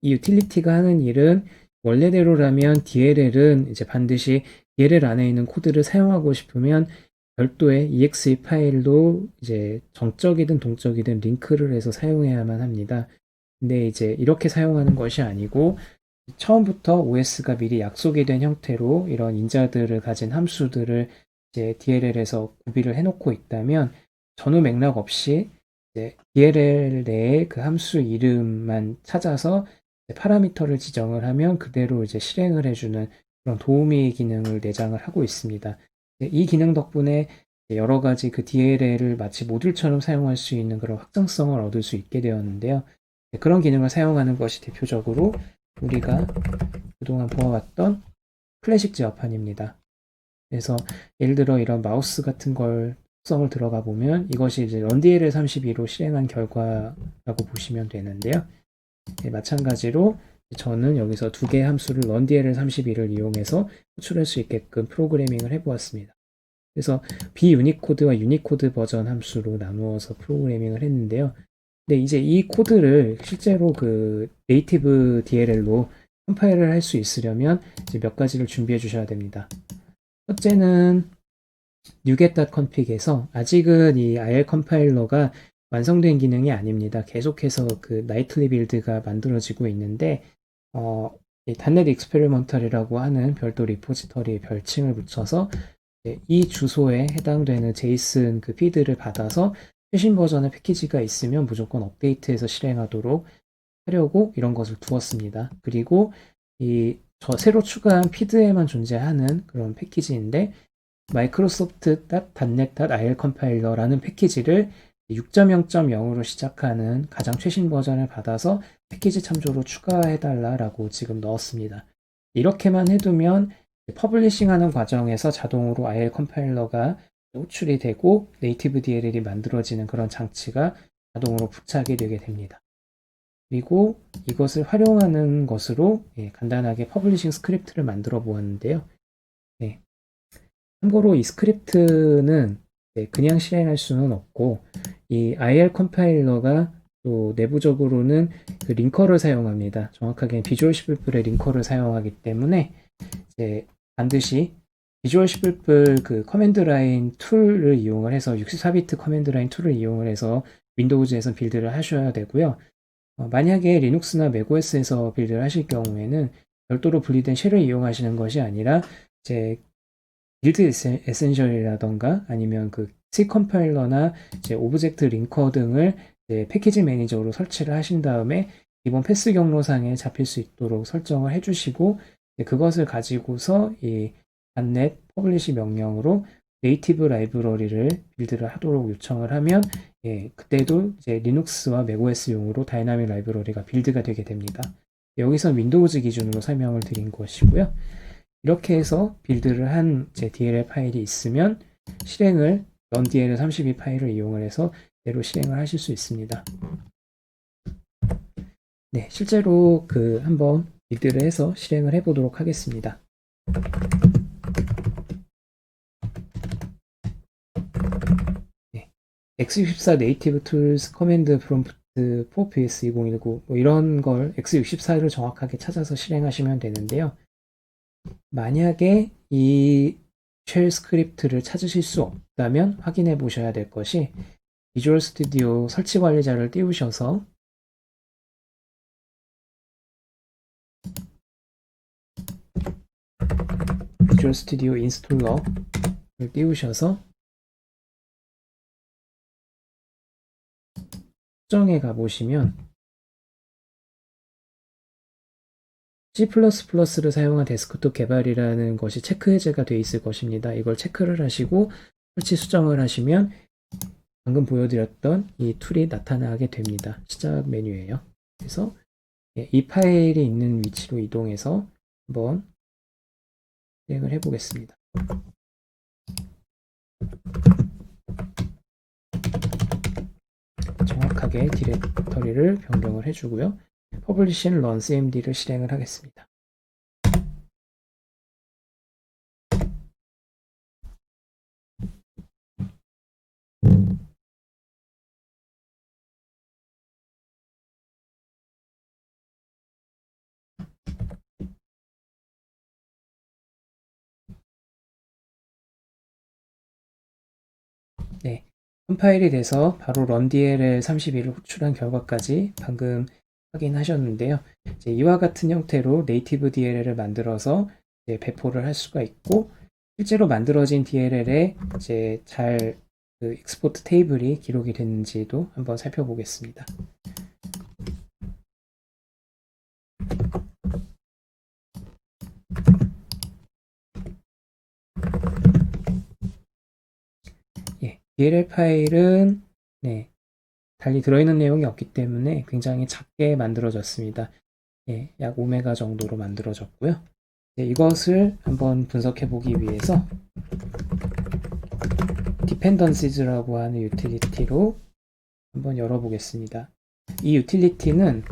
이 유틸리티가 하는 일은 원래대로라면 DLL은 이제 반드시 DLL 안에 있는 코드를 사용하고 싶으면 별도의 exe 파일로 이제 정적이든 동적이든 링크를 해서 사용해야만 합니다. 근데 이제 이렇게 사용하는 것이 아니고 처음부터 OS가 미리 약속이 된 형태로 이런 인자들을 가진 함수들을 이제 DLL에서 구비를 해놓고 있다면 전후 맥락 없이 이제 DLL 내에 그 함수 이름만 찾아서 파라미터를 지정을 하면 그대로 이제 실행을 해주는 그런 도우미 기능을 내장을 하고 있습니다. 이 기능 덕분에 여러 가지 그 DLL을 마치 모듈처럼 사용할 수 있는 그런 확장성을 얻을 수 있게 되었는데요. 그런 기능을 사용하는 것이 대표적으로 우리가 그동안 보아왔던 클래식 제어판입니다. 그래서 예를 들어 이런 마우스 같은 걸 특성을 들어가 보면 이것이 이제 runDLL32로 실행한 결과라고 보시면 되는데요. 마찬가지로 저는 여기서 두 개의 함수를 runDLL32를 이용해서 호출할 수 있게끔 프로그래밍을 해보았습니다. 그래서 비유니코드와 유니코드 버전 함수로 나누어서 프로그래밍을 했는데요. 근데 이제 이 코드를 실제로 그 네이티브 DLL로 컴파일을 할 수 있으려면 이제 몇 가지를 준비해 주셔야 됩니다. 첫째는 NuGet.config에서 아직은 이 IR 컴파일러가 완성된 기능이 아닙니다. 계속해서 그 나이틀리 빌드가 만들어지고 있는데 이 단넷 익스페리먼털이라고 하는 별도 리포지터리에 별칭을 붙여서 이 주소에 해당되는 제이슨 그 피드를 받아서 최신 버전의 패키지가 있으면 무조건 업데이트해서 실행하도록 하려고 이런 것을 두었습니다. 그리고 저 새로 추가한 피드에만 존재하는 그런 패키지인데 microsoft.net.ir 컴파일러라는 패키지를 6.0.0으로 시작하는 가장 최신 버전을 받아서 패키지 참조로 추가해달라라고 지금 넣었습니다. 이렇게만 해두면 퍼블리싱하는 과정에서 자동으로 IR 컴파일러가 호출이 되고 네이티브 DLL이 만들어지는 그런 장치가 자동으로 부착이 되게 됩니다. 그리고 이것을 활용하는 것으로 간단하게 퍼블리싱 스크립트를 만들어 보았는데요. 네. 참고로 이 스크립트는 그냥 실행할 수는 없고 이 IR 컴파일러가 또 내부적으로는 그 링커를 사용합니다. 정확하게는 비주얼 11불의 링커를 사용하기 때문에 이제 반드시 비주얼 11불 그 커맨드 라인 툴을 이용을 해서 64비트 커맨드 라인 툴을 이용을 해서 윈도우즈에서 빌드를 하셔야 되고요. 만약에 리눅스나 맥OS에서 빌드를 하실 경우에는 별도로 분리된 쉘을 이용하시는 것이 아니라 이제 빌드 에센셜이라던가 아니면 그 C 컴파일러나 이제 오브젝트 링커 등을 패키지 매니저로 설치를 하신 다음에 기본 패스 경로상에 잡힐 수 있도록 설정을 해주시고 그것을 가지고서 이 단넷 퍼블리시 명령으로 네이티브 라이브러리를 빌드를 하도록 요청을 하면 그때도 이제 리눅스와 맥OS용으로 다이나믹 라이브러리가 빌드가 되게 됩니다. 여기서 윈도우즈 기준으로 설명을 드린 것이고요. 이렇게 해서 빌드를 한 DLL 파일이 있으면 실행을 runDLL32 파일을 이용을 해서 그대로 실행을 하실 수 있습니다. 네, 실제로 한번 빌드를 해서 실행을 해보도록 하겠습니다. 네, x64 네이티브 툴스 커맨드 프롬프트 4ps2019 뭐 이런 걸 x64를 정확하게 찾아서 실행하시면 되는데요. 만약에 이 쉘 스크립트를 찾으실 수 없다면 확인해 보셔야 될 것이 비주얼 스튜디오 설치 관리자를 띄우셔서 비주얼 스튜디오 인스톨러를 띄우셔서 설정에 가보시면 C++를 사용한 데스크톱 개발이라는 것이 체크 해제가 되어 있을 것입니다. 이걸 체크를 하시고 설치 수정을 하시면 방금 보여드렸던 이 툴이 나타나게 됩니다. 시작 메뉴예요. 그래서 이 파일이 있는 위치로 이동해서 한번 실행을 해보겠습니다. 정확하게 디렉터리를 변경을 해주고요. Publish and Run CMD를 실행을 하겠습니다. 네, 컴파일이 돼서 바로 runDLL 31을 호출한 결과까지 방금 확인하셨는데요. 이제 이와 같은 형태로 네이티브 DLL을 만들어서 이제 배포를 할 수가 있고, 실제로 만들어진 DLL에 이제 잘 그 익스포트 테이블이 기록이 됐는지도 한번 살펴보겠습니다. 예, DLL 파일은 네, 달리 들어있는 내용이 없기 때문에 굉장히 작게 만들어졌습니다. 예, 약 5메가 정도로 만들어졌고요. 이것을 한번 분석해 보기 위해서 dependencies라고 하는 유틸리티로 한번 열어보겠습니다. 이 유틸리티는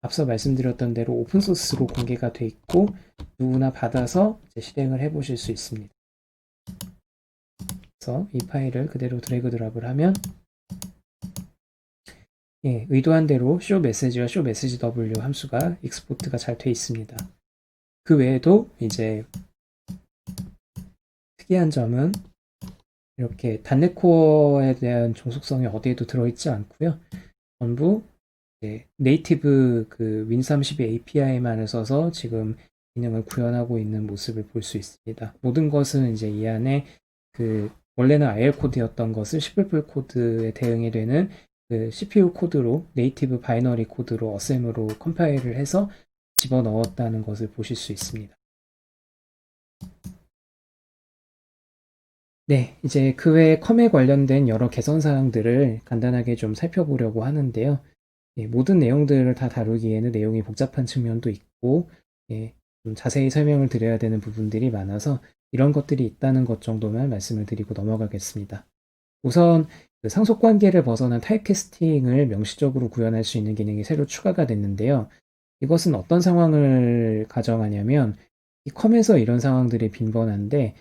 앞서 말씀드렸던 대로 오픈소스로 공개가 돼 있고 누구나 받아서 실행을 해 보실 수 있습니다. 그래서 이 파일을 그대로 드래그 드랍을 하면 예, 의도한 대로 showMessage와 showMessageW 함수가 익스포트가 잘 돼 있습니다. 그 외에도 이제 특이한 점은 이렇게 단넷 코어에 대한 종속성이 어디에도 들어있지 않고요. 전부 네이티브 그 윈30의 API만을 써서 지금 기능을 구현하고 있는 모습을 볼 수 있습니다. 모든 것은 이제 이 안에 그 원래는 IL 코드였던 것을 C++ 코드에 대응이 되는 그 CPU 코드로 네이티브 바이너리 코드로 어셈으로 컴파일을 해서 집어넣었다는 것을 보실 수 있습니다. 네, 이제 그 외에 컴에 관련된 여러 개선 사항들을 간단하게 좀 살펴보려고 하는데요. 예, 모든 내용들을 다 다루기에는 내용이 복잡한 측면도 있고, 예, 좀 자세히 설명을 드려야 되는 부분들이 많아서 이런 것들이 있다는 것 정도만 말씀을 드리고 넘어가겠습니다. 우선 그 상속 관계를 벗어난 타입캐스팅을 명시적으로 구현할 수 있는 기능이 새로 추가가 됐는데요. 이것은 어떤 상황을 가정하냐면 이 컴에서 이런 상황들이 빈번한데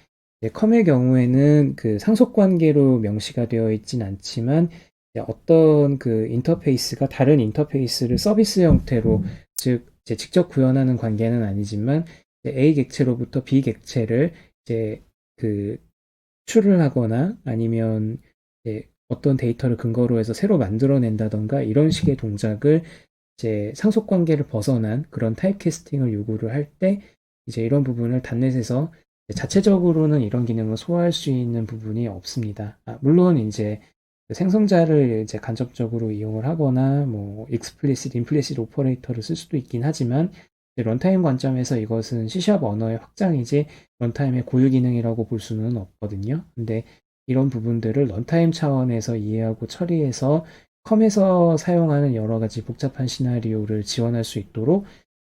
컴의 경우에는 그 상속 관계로 명시가 되어 있진 않지만 어떤 그 인터페이스가 다른 인터페이스를 서비스 형태로 즉 이제 직접 구현하는 관계는 아니지만 A 객체로부터 B 객체를 이제 그 추를 하거나 아니면 어떤 데이터를 근거로 해서 새로 만들어낸다던가 이런 식의 동작을 이제 상속 관계를 벗어난 그런 타입캐스팅을 요구를 할 때 이제 이런 부분을 단넷에서 자체적으로는 이런 기능을 소화할 수 있는 부분이 없습니다. 물론 이제 그 생성자를 이제 간접적으로 이용을 하거나 뭐 explicit, implicit 오퍼레이터를 쓸 수도 있긴 하지만 런타임 관점에서 이것은 C# 언어의 확장이지 런타임의 고유 기능이라고 볼 수는 없거든요. 근데 이런 부분들을 런타임 차원에서 이해하고 처리해서 컴에서 사용하는 여러 가지 복잡한 시나리오를 지원할 수 있도록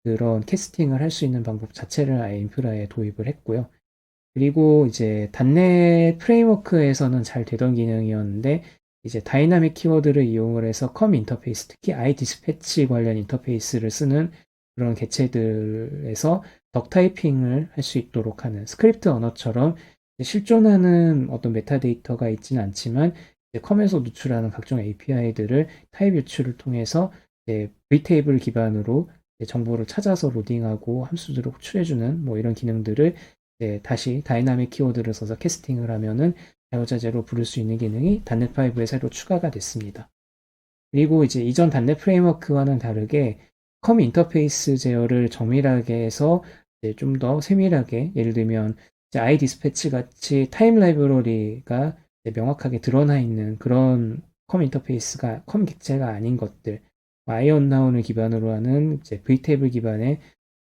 그런 캐스팅을 할 수 있는 방법 자체를 아예 인프라에 도입을 했고요. 그리고 이제 단넷 프레임워크에서는 잘 되던 기능이었는데 이제 다이나믹 키워드를 이용을 해서 컴 인터페이스, 특히 iDispatch 관련 인터페이스를 쓰는 그런 개체들에서 덕 타이핑을 할 수 있도록 하는 스크립트 언어처럼 실존하는 어떤 메타데이터가 있지는 않지만 컴에서 누출하는 각종 API들을 타입 유출을 통해서 v테이블 기반으로 정보를 찾아서 로딩하고 함수들을 호출해주는 뭐 이런 기능들을 다시 다이나믹 키워드를 써서 캐스팅을 하면은 자유자재로 부를 수 있는 기능이 단넷 5에 새로 추가가 됐습니다. 그리고 이제 이전 단넷 프레임워크와는 다르게 컴 인터페이스 제어를 정밀하게 해서 좀 더 세밀하게 예를 들면 iDispatch 같이 타임 라이브러리가 명확하게 드러나 있는 그런 컴 인터페이스가 컴 객체가 아닌 것들, 아이언나운을 기반으로 하는 이제 v테이블 기반의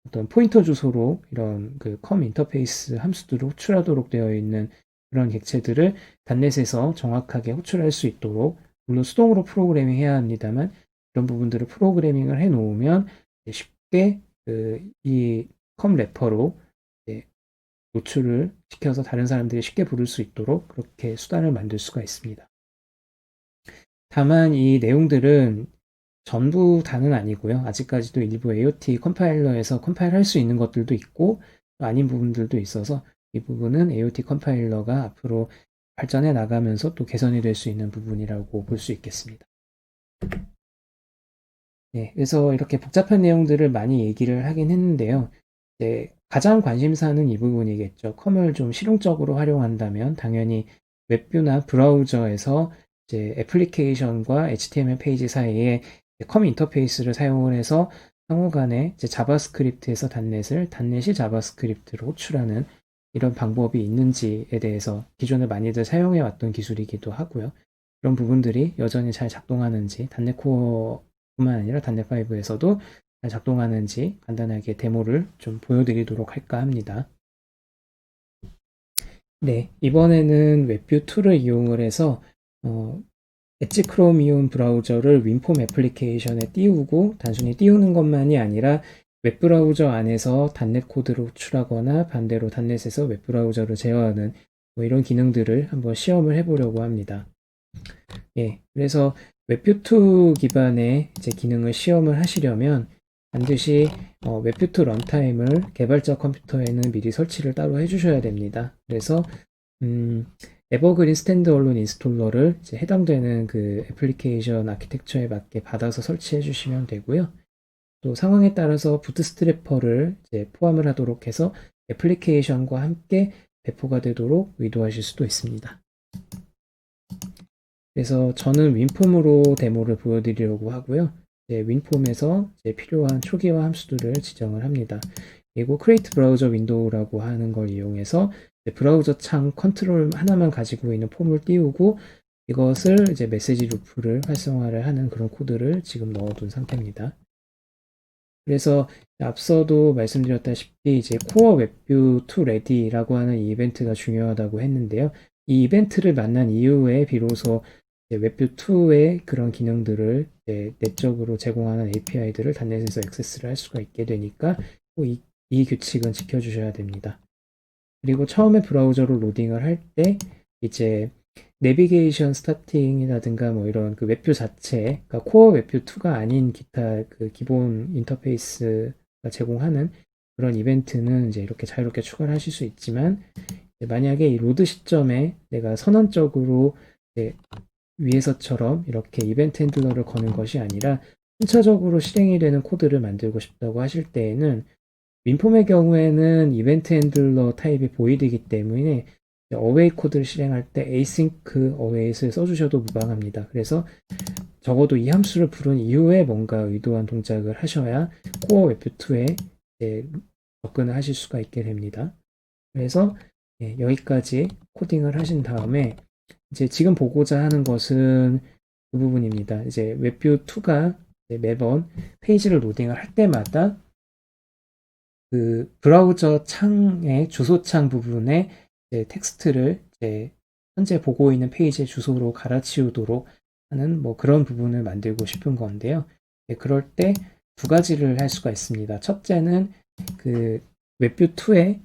어떤 포인터 주소로 이런 그 컴 인터페이스 함수들을 호출하도록 되어 있는 그런 객체들을 단넷에서 정확하게 호출할 수 있도록, 물론 수동으로 프로그래밍 해야 합니다만 이런 부분들을 프로그래밍을 해 놓으면 쉽게 이 컴 래퍼로 노출을 시켜서 다른 사람들이 쉽게 부를 수 있도록 그렇게 수단을 만들 수가 있습니다. 다만 이 내용들은 전부 다는 아니고요. 아직까지도 일부 AOT 컴파일러에서 컴파일할 수 있는 것들도 있고 아닌 부분들도 있어서 이 부분은 AOT 컴파일러가 앞으로 발전해 나가면서 또 개선이 될 수 있는 부분이라고 볼 수 있겠습니다. 네, 그래서 이렇게 복잡한 내용들을 많이 얘기를 하긴 했는데요. 가장 관심사는 이 부분이겠죠. 컴을 좀 실용적으로 활용한다면 당연히 웹뷰나 브라우저에서 이제 애플리케이션과 HTML 페이지 사이에 컴 인터페이스를 사용을 해서 상호간에 이제 자바스크립트에서 단넷을, 단넷이 자바스크립트로 호출하는 이런 방법이 있는지에 대해서 기존에 많이들 사용해 왔던 기술이기도 하고요. 이런 부분들이 여전히 잘 작동하는지, 단넷 코어뿐만 아니라 단넷 5에서도 잘 작동하는지 간단하게 데모를 좀 보여드리도록 할까 합니다. 네, 이번에는 웹뷰 툴을 이용을 해서 엣지 크로미움 브라우저를 윈폼 애플리케이션에 띄우고 단순히 띄우는 것만이 아니라 웹브라우저 안에서 단넷 코드를 호출하거나 반대로 단넷에서 웹브라우저를 제어하는 뭐 이런 기능들을 한번 시험을 해보려고 합니다. 예, 그래서 웹뷰2 기반의 이제 기능을 시험을 하시려면 반드시 웹뷰2 런타임을 개발자 컴퓨터에는 미리 설치를 따로 해주셔야 됩니다. 그래서 에버그린 스탠드얼론 인스톨러를 이제 해당되는 그 애플리케이션 아키텍처에 맞게 받아서 설치해 주시면 되고요. 또 상황에 따라서 부트스트래퍼를 이제 포함을 하도록 해서 애플리케이션과 함께 배포가 되도록 의도하실 수도 있습니다. 그래서 저는 윈폼으로 데모를 보여드리려고 하고요. 윈폼에서 필요한 초기화 함수들을 지정을 합니다. 그리고 크리에이트 브라우저 윈도우라고 하는 걸 이용해서 브라우저 창 컨트롤 하나만 가지고 있는 폼을 띄우고 이것을 이제 메시지 루프를 활성화를 하는 그런 코드를 지금 넣어둔 상태입니다. 그래서 앞서도 말씀드렸다시피 이제 코어 웹뷰 to ready라고 하는 이 이벤트가 중요하다고 했는데요. 이 이벤트를 만난 이후에 비로소 웹뷰2의 그런 기능들을 내적으로 제공하는 API들을 단넷에서 액세스를 할 수가 있게 되니까 이 규칙은 지켜주셔야 됩니다. 그리고 처음에 브라우저로 로딩을 할 때 이제 내비게이션 스타팅이라든가 뭐 이런 그 웹뷰 자체, 그러니까 코어 웹뷰2가 아닌 기타 그 기본 인터페이스가 제공하는 그런 이벤트는 이제 이렇게 자유롭게 추가를 하실 수 있지만 만약에 이 로드 시점에 내가 선언적으로 위에서처럼 이렇게 이벤트 핸들러를 거는 것이 아니라 순차적으로 실행이 되는 코드를 만들고 싶다고 하실 때에는 윈폼의 경우에는 이벤트 핸들러 타입이 보이드이기 때문에 어웨이 코드를 실행할 때 async await을 써주셔도 무방합니다. 그래서 적어도 이 함수를 부른 이후에 뭔가 의도한 동작을 하셔야 코어 웹2에 접근을 하실 수가 있게 됩니다. 그래서 여기까지 코딩을 하신 다음에 이제 지금 보고자 하는 것은 그 부분입니다. 이제 웹뷰2가 매번 페이지를 로딩을 할 때마다 그 브라우저 창의 주소창 부분에 텍스트를 현재 보고 있는 페이지의 주소로 갈아치우도록 하는 뭐 그런 부분을 만들고 싶은 건데요. 그럴 때 두 가지를 할 수가 있습니다. 첫째는 그 웹뷰2에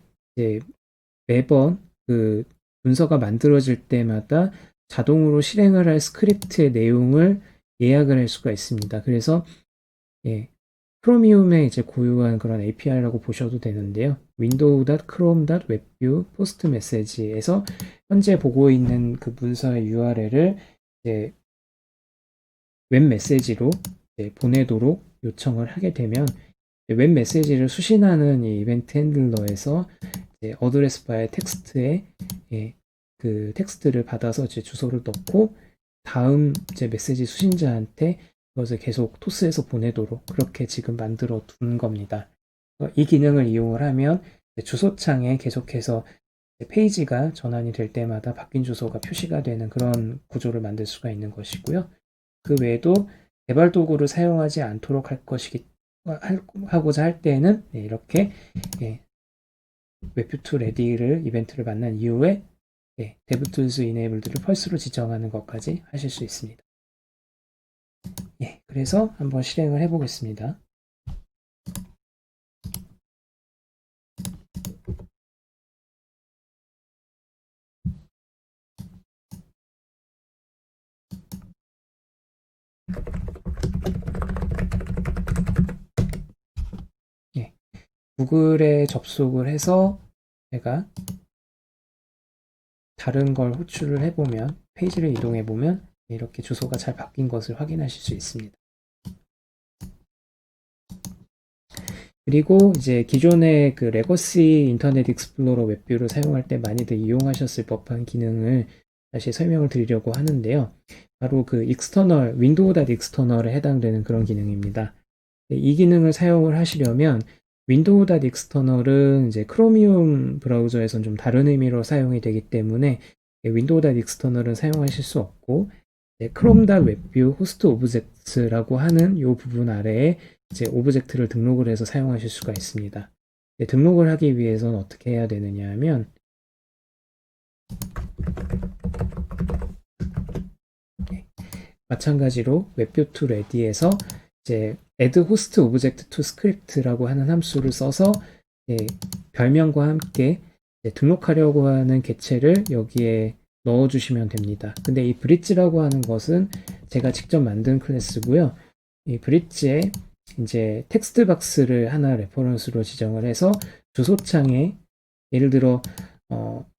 매번 그 문서가 만들어질 때마다 자동으로 실행을 할 스크립트의 내용을 예약을 할 수가 있습니다. 그래서 크로미움의 이제 고유한 그런 API라고 보셔도 되는데요. window.chrome.webview post message에서 현재 보고 있는 그 문서의 URL을 이제 웹 메시지로 보내도록 요청을 하게 되면 웹 메시지를 수신하는 이 이벤트 핸들러에서 어드레스 바의 텍스트에 그 텍스트를 받아서 제 주소를 넣고 다음 제 메시지 수신자한테 그것을 계속 토스해서 보내도록 그렇게 지금 만들어 둔 겁니다. 이 기능을 이용을 하면 주소창에 계속해서 페이지가 전환이 될 때마다 바뀐 주소가 표시가 되는 그런 구조를 만들 수가 있는 것이고요. 그 외에도 개발 도구를 사용하지 않도록 하고자 할 때에는 이렇게 웹뷰2 레디를 이벤트를 만난 이후에 DevTools Enabled를 펄스로 지정하는 것까지 하실 수 있습니다. 그래서 한번 실행을 해보겠습니다. 구글에 접속을 해서 제가 다른 걸 호출을 해보면 페이지를 이동해 보면 이렇게 주소가 잘 바뀐 것을 확인하실 수 있습니다. 그리고 이제 기존의 그 레거시 인터넷 익스플로러 웹뷰를 사용할 때 많이들 이용하셨을 법한 기능을 다시 설명을 드리려고 하는데요. 바로 그 익스터널, 윈도우.익스터널에 해당되는 그런 기능입니다. 이 기능을 사용을 하시려면 윈도우.익스터널은 이제 크로미움 브라우저에선 좀 다른 의미로 사용이 되기 때문에 윈도우.익스터널은 사용하실 수 없고 크롬.웹뷰 호스트 오브젝트라고 하는 이 부분 아래에 이제 오브젝트를 등록을 해서 사용하실 수가 있습니다. 등록을 하기 위해서는 어떻게 해야 되느냐 하면 마찬가지로 웹뷰2 레디에서 이제 add host object to script라고 하는 함수를 써서 별명과 함께 등록하려고 하는 객체를 여기에 넣어주시면 됩니다. 근데 이 브릿지라고 하는 것은 제가 직접 만든 클래스고요. 이 브릿지에 이제 텍스트 박스를 하나 레퍼런스로 지정을 해서 주소창에 예를 들어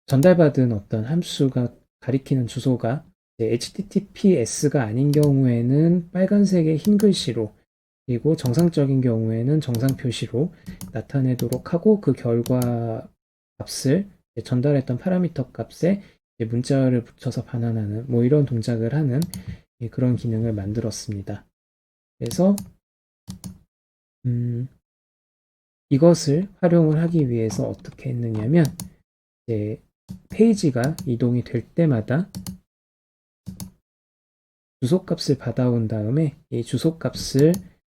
전달받은 어떤 함수가 가리키는 주소가 HTTPS가 아닌 경우에는 빨간색의 흰 글씨로 그리고 정상적인 경우에는 정상 표시로 나타내도록 하고 그 결과 값을 전달했던 파라미터 값에 문자를 붙여서 반환하는 뭐 이런 동작을 하는 그런 기능을 만들었습니다. 그래서 이것을 활용을 하기 위해서 어떻게 했느냐면 페이지가 이동이 될 때마다 주소값을 받아온 다음에 이 주소값을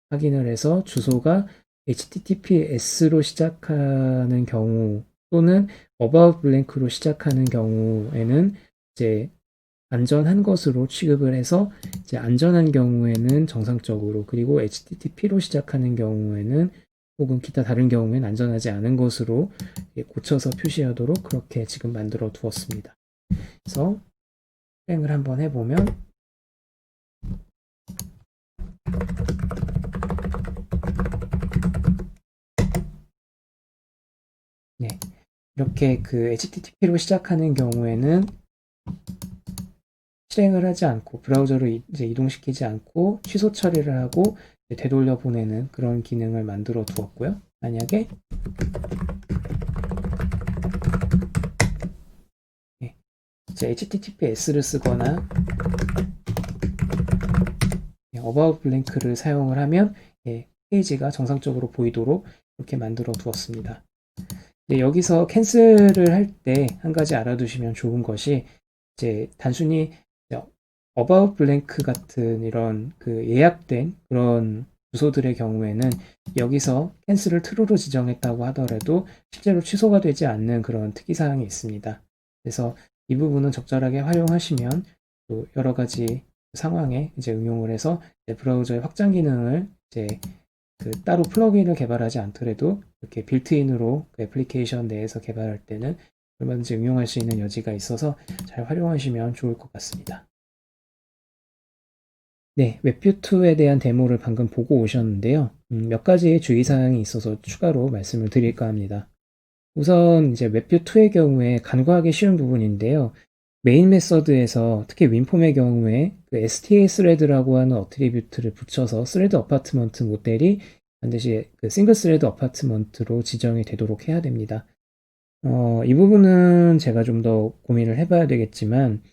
확인을 해서 주소가 HTTPS로 시작하는 경우 또는 about blank로 시작하는 경우에는 이제 안전한 것으로 취급을 해서 이제 안전한 경우에는 정상적으로 그리고 HTTP로 시작하는 경우에는 혹은 기타 다른 경우에는 안전하지 않은 것으로 고쳐서 표시하도록 그렇게 지금 만들어 두었습니다. 그래서 실행을 한번 해보면 이렇게 그 HTTP로 시작하는 경우에는 실행을 하지 않고 브라우저를 이제 이동시키지 않고 취소 처리를 하고 되돌려 보내는 그런 기능을 만들어 두었고요. 만약에 이제 HTTPS를 쓰거나 about blank를 사용을 하면 페이지가 정상적으로 보이도록 이렇게 만들어 두었습니다. 여기서 캔슬을 할 때 한 가지 알아두시면 좋은 것이 이제 단순히 about blank 같은 이런 그 예약된 그런 주소들의 경우에는 여기서 캔슬을 true로 지정했다고 하더라도 실제로 취소가 되지 않는 그런 특이사항이 있습니다. 그래서 이 부분은 적절하게 활용하시면 또 여러 가지 상황에 이제 응용을 해서 브라우저의 확장 기능을 이제 그 따로 플러그인을 개발하지 않더라도 이렇게 빌트인으로 그 애플리케이션 내에서 개발할 때는 얼마든지 응용할 수 있는 여지가 있어서 잘 활용하시면 좋을 것 같습니다. 네, 웹뷰2에 대한 데모를 방금 보고 오셨는데요. 몇 가지 주의사항이 있어서 추가로 말씀을 드릴까 합니다. 우선 이제 웹뷰2의 경우에 간과하기 쉬운 부분인데요. 메인 메서드에서 특히 윈폼의 경우에 그 STA 스레드라고 하는 어트리뷰트를 붙여서 스레드 어파트먼트 모델이 반드시 그 싱글 스레드 어파트먼트로 지정이 되도록 해야 됩니다. 이 부분은 제가 좀 더 고민을 해봐야 되겠지만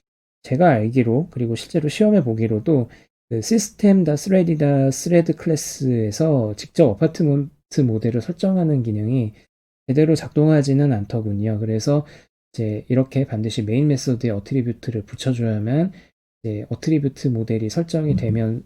제가 알기로 그리고 실제로 시험해 보기로도 그 system.thread.thread 클래스에서 직접 어파트먼트 모델을 설정하는 기능이 제대로 작동하지는 않더군요. 그래서 이제 이렇게 반드시 메인 메소드에 어트리뷰트를 붙여줘야만 이제 어트리뷰트 모델이 설정이 되면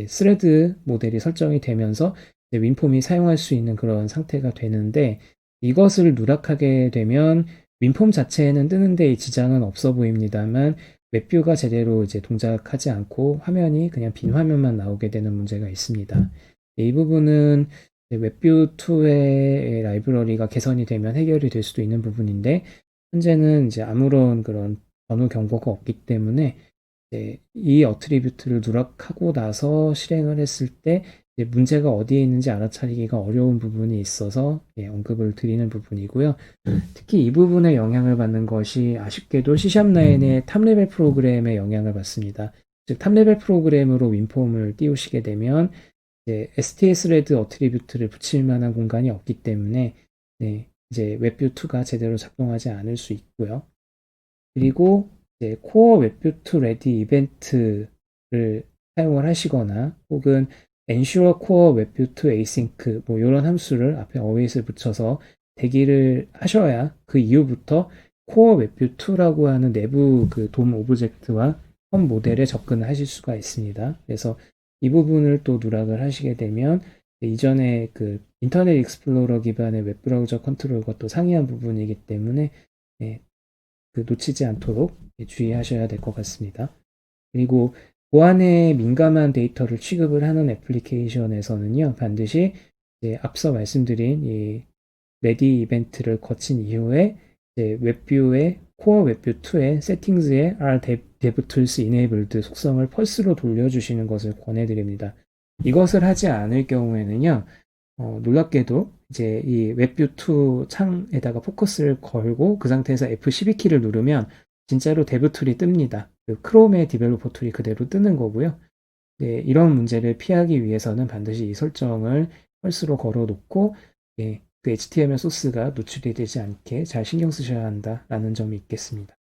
스레드 모델이 설정이 되면서 이제 윈폼이 사용할 수 있는 그런 상태가 되는데 이것을 누락하게 되면 윈폼 자체에는 뜨는데 지장은 없어 보입니다만 웹뷰가 제대로 이제 동작하지 않고 화면이 그냥 빈 화면만 나오게 되는 문제가 있습니다. 이 부분은 웹뷰2의 라이브러리가 개선이 되면 해결이 될 수도 있는 부분인데 현재는 이제 아무런 그런 전후 경고가 없기 때문에 이 어트리뷰트를 누락하고 나서 실행을 했을 때 문제가 어디에 있는지 알아차리기가 어려운 부분이 있어서 언급을 드리는 부분이고요. 특히 이 부분에 영향을 받는 것이 아쉽게도 C#9의 탑레벨 프로그램에 영향을 받습니다. 즉 탑레벨 프로그램으로 윈폼을 띄우시게 되면 STS레드 어트리뷰트를 붙일 만한 공간이 없기 때문에 이제 웹뷰2가 제대로 작동하지 않을 수 있고요. 그리고 이제 코어 웹뷰2 레디 이벤트를 사용을 하시거나 혹은 ensure core web2 async 뭐 이런 함수를 앞에 await을 붙여서 대기를 하셔야 그 이후부터 core web2라고 하는 내부 그 돔 오브젝트와 홈 모델에 접근을 하실 수가 있습니다. 그래서 이 부분을 또 누락을 하시게 되면 이전에 그 인터넷 익스플로러 기반의 웹브라우저 컨트롤과 또 상이한 부분이기 때문에 그 놓치지 않도록 주의하셔야 될 것 같습니다. 그리고 보안에 민감한 데이터를 취급을 하는 애플리케이션에서는요, 반드시 앞서 말씀드린 이 레디 이벤트를 거친 이후에 웹뷰의 코어 웹뷰 2의 세팅즈에 R DevTools Enabled 속성을 펄스로 돌려주시는 것을 권해드립니다. 이것을 하지 않을 경우에는요, 놀랍게도 이제 이 웹뷰 2 창에다가 포커스를 걸고 그 상태에서 F12키를 누르면 진짜로 데브툴이 뜹니다. 그 크롬의 디벨로퍼 툴이 그대로 뜨는 거고요. 이런 문제를 피하기 위해서는 반드시 이 설정을 펄스로 걸어 놓고 그 HTML 소스가 노출이 되지 않게 잘 신경 쓰셔야 한다라는 점이 있겠습니다.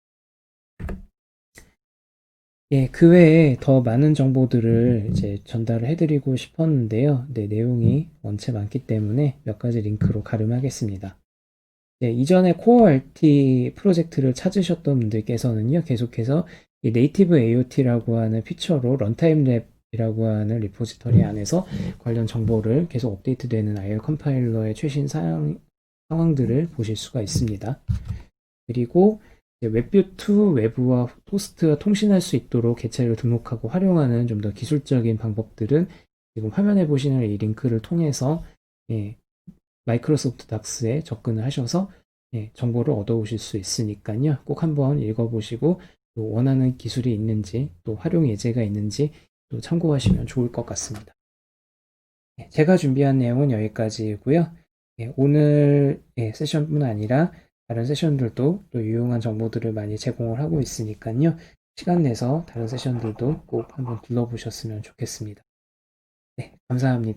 그 외에 더 많은 정보들을 이제 전달을 해드리고 싶었는데요. 내용이 원체 많기 때문에 몇 가지 링크로 가름하겠습니다. 이전에 코어 RT 프로젝트를 찾으셨던 분들께서는요, 계속해서 이 네이티브 AOT라고 하는 피처로 런타임 랩이라고 하는 리포지터리 안에서 관련 정보를 계속 업데이트되는 IR 컴파일러의 최신 상황들을 보실 수가 있습니다. 그리고 웹뷰2 외부와 호스트와 통신할 수 있도록 개체를 등록하고 활용하는 좀 더 기술적인 방법들은 지금 화면에 보시는 이 링크를 통해서 마이크로소프트 닥스에 접근을 하셔서 정보를 얻어오실 수 있으니까요. 꼭 한번 읽어보시고 또 원하는 기술이 있는지 또 활용 예제가 있는지 또 참고하시면 좋을 것 같습니다. 제가 준비한 내용은 여기까지고요. 오늘 세션뿐 아니라 다른 세션들도 또 유용한 정보들을 많이 제공을 하고 있으니까요. 시간 내서 다른 세션들도 꼭 한번 둘러보셨으면 좋겠습니다. 감사합니다.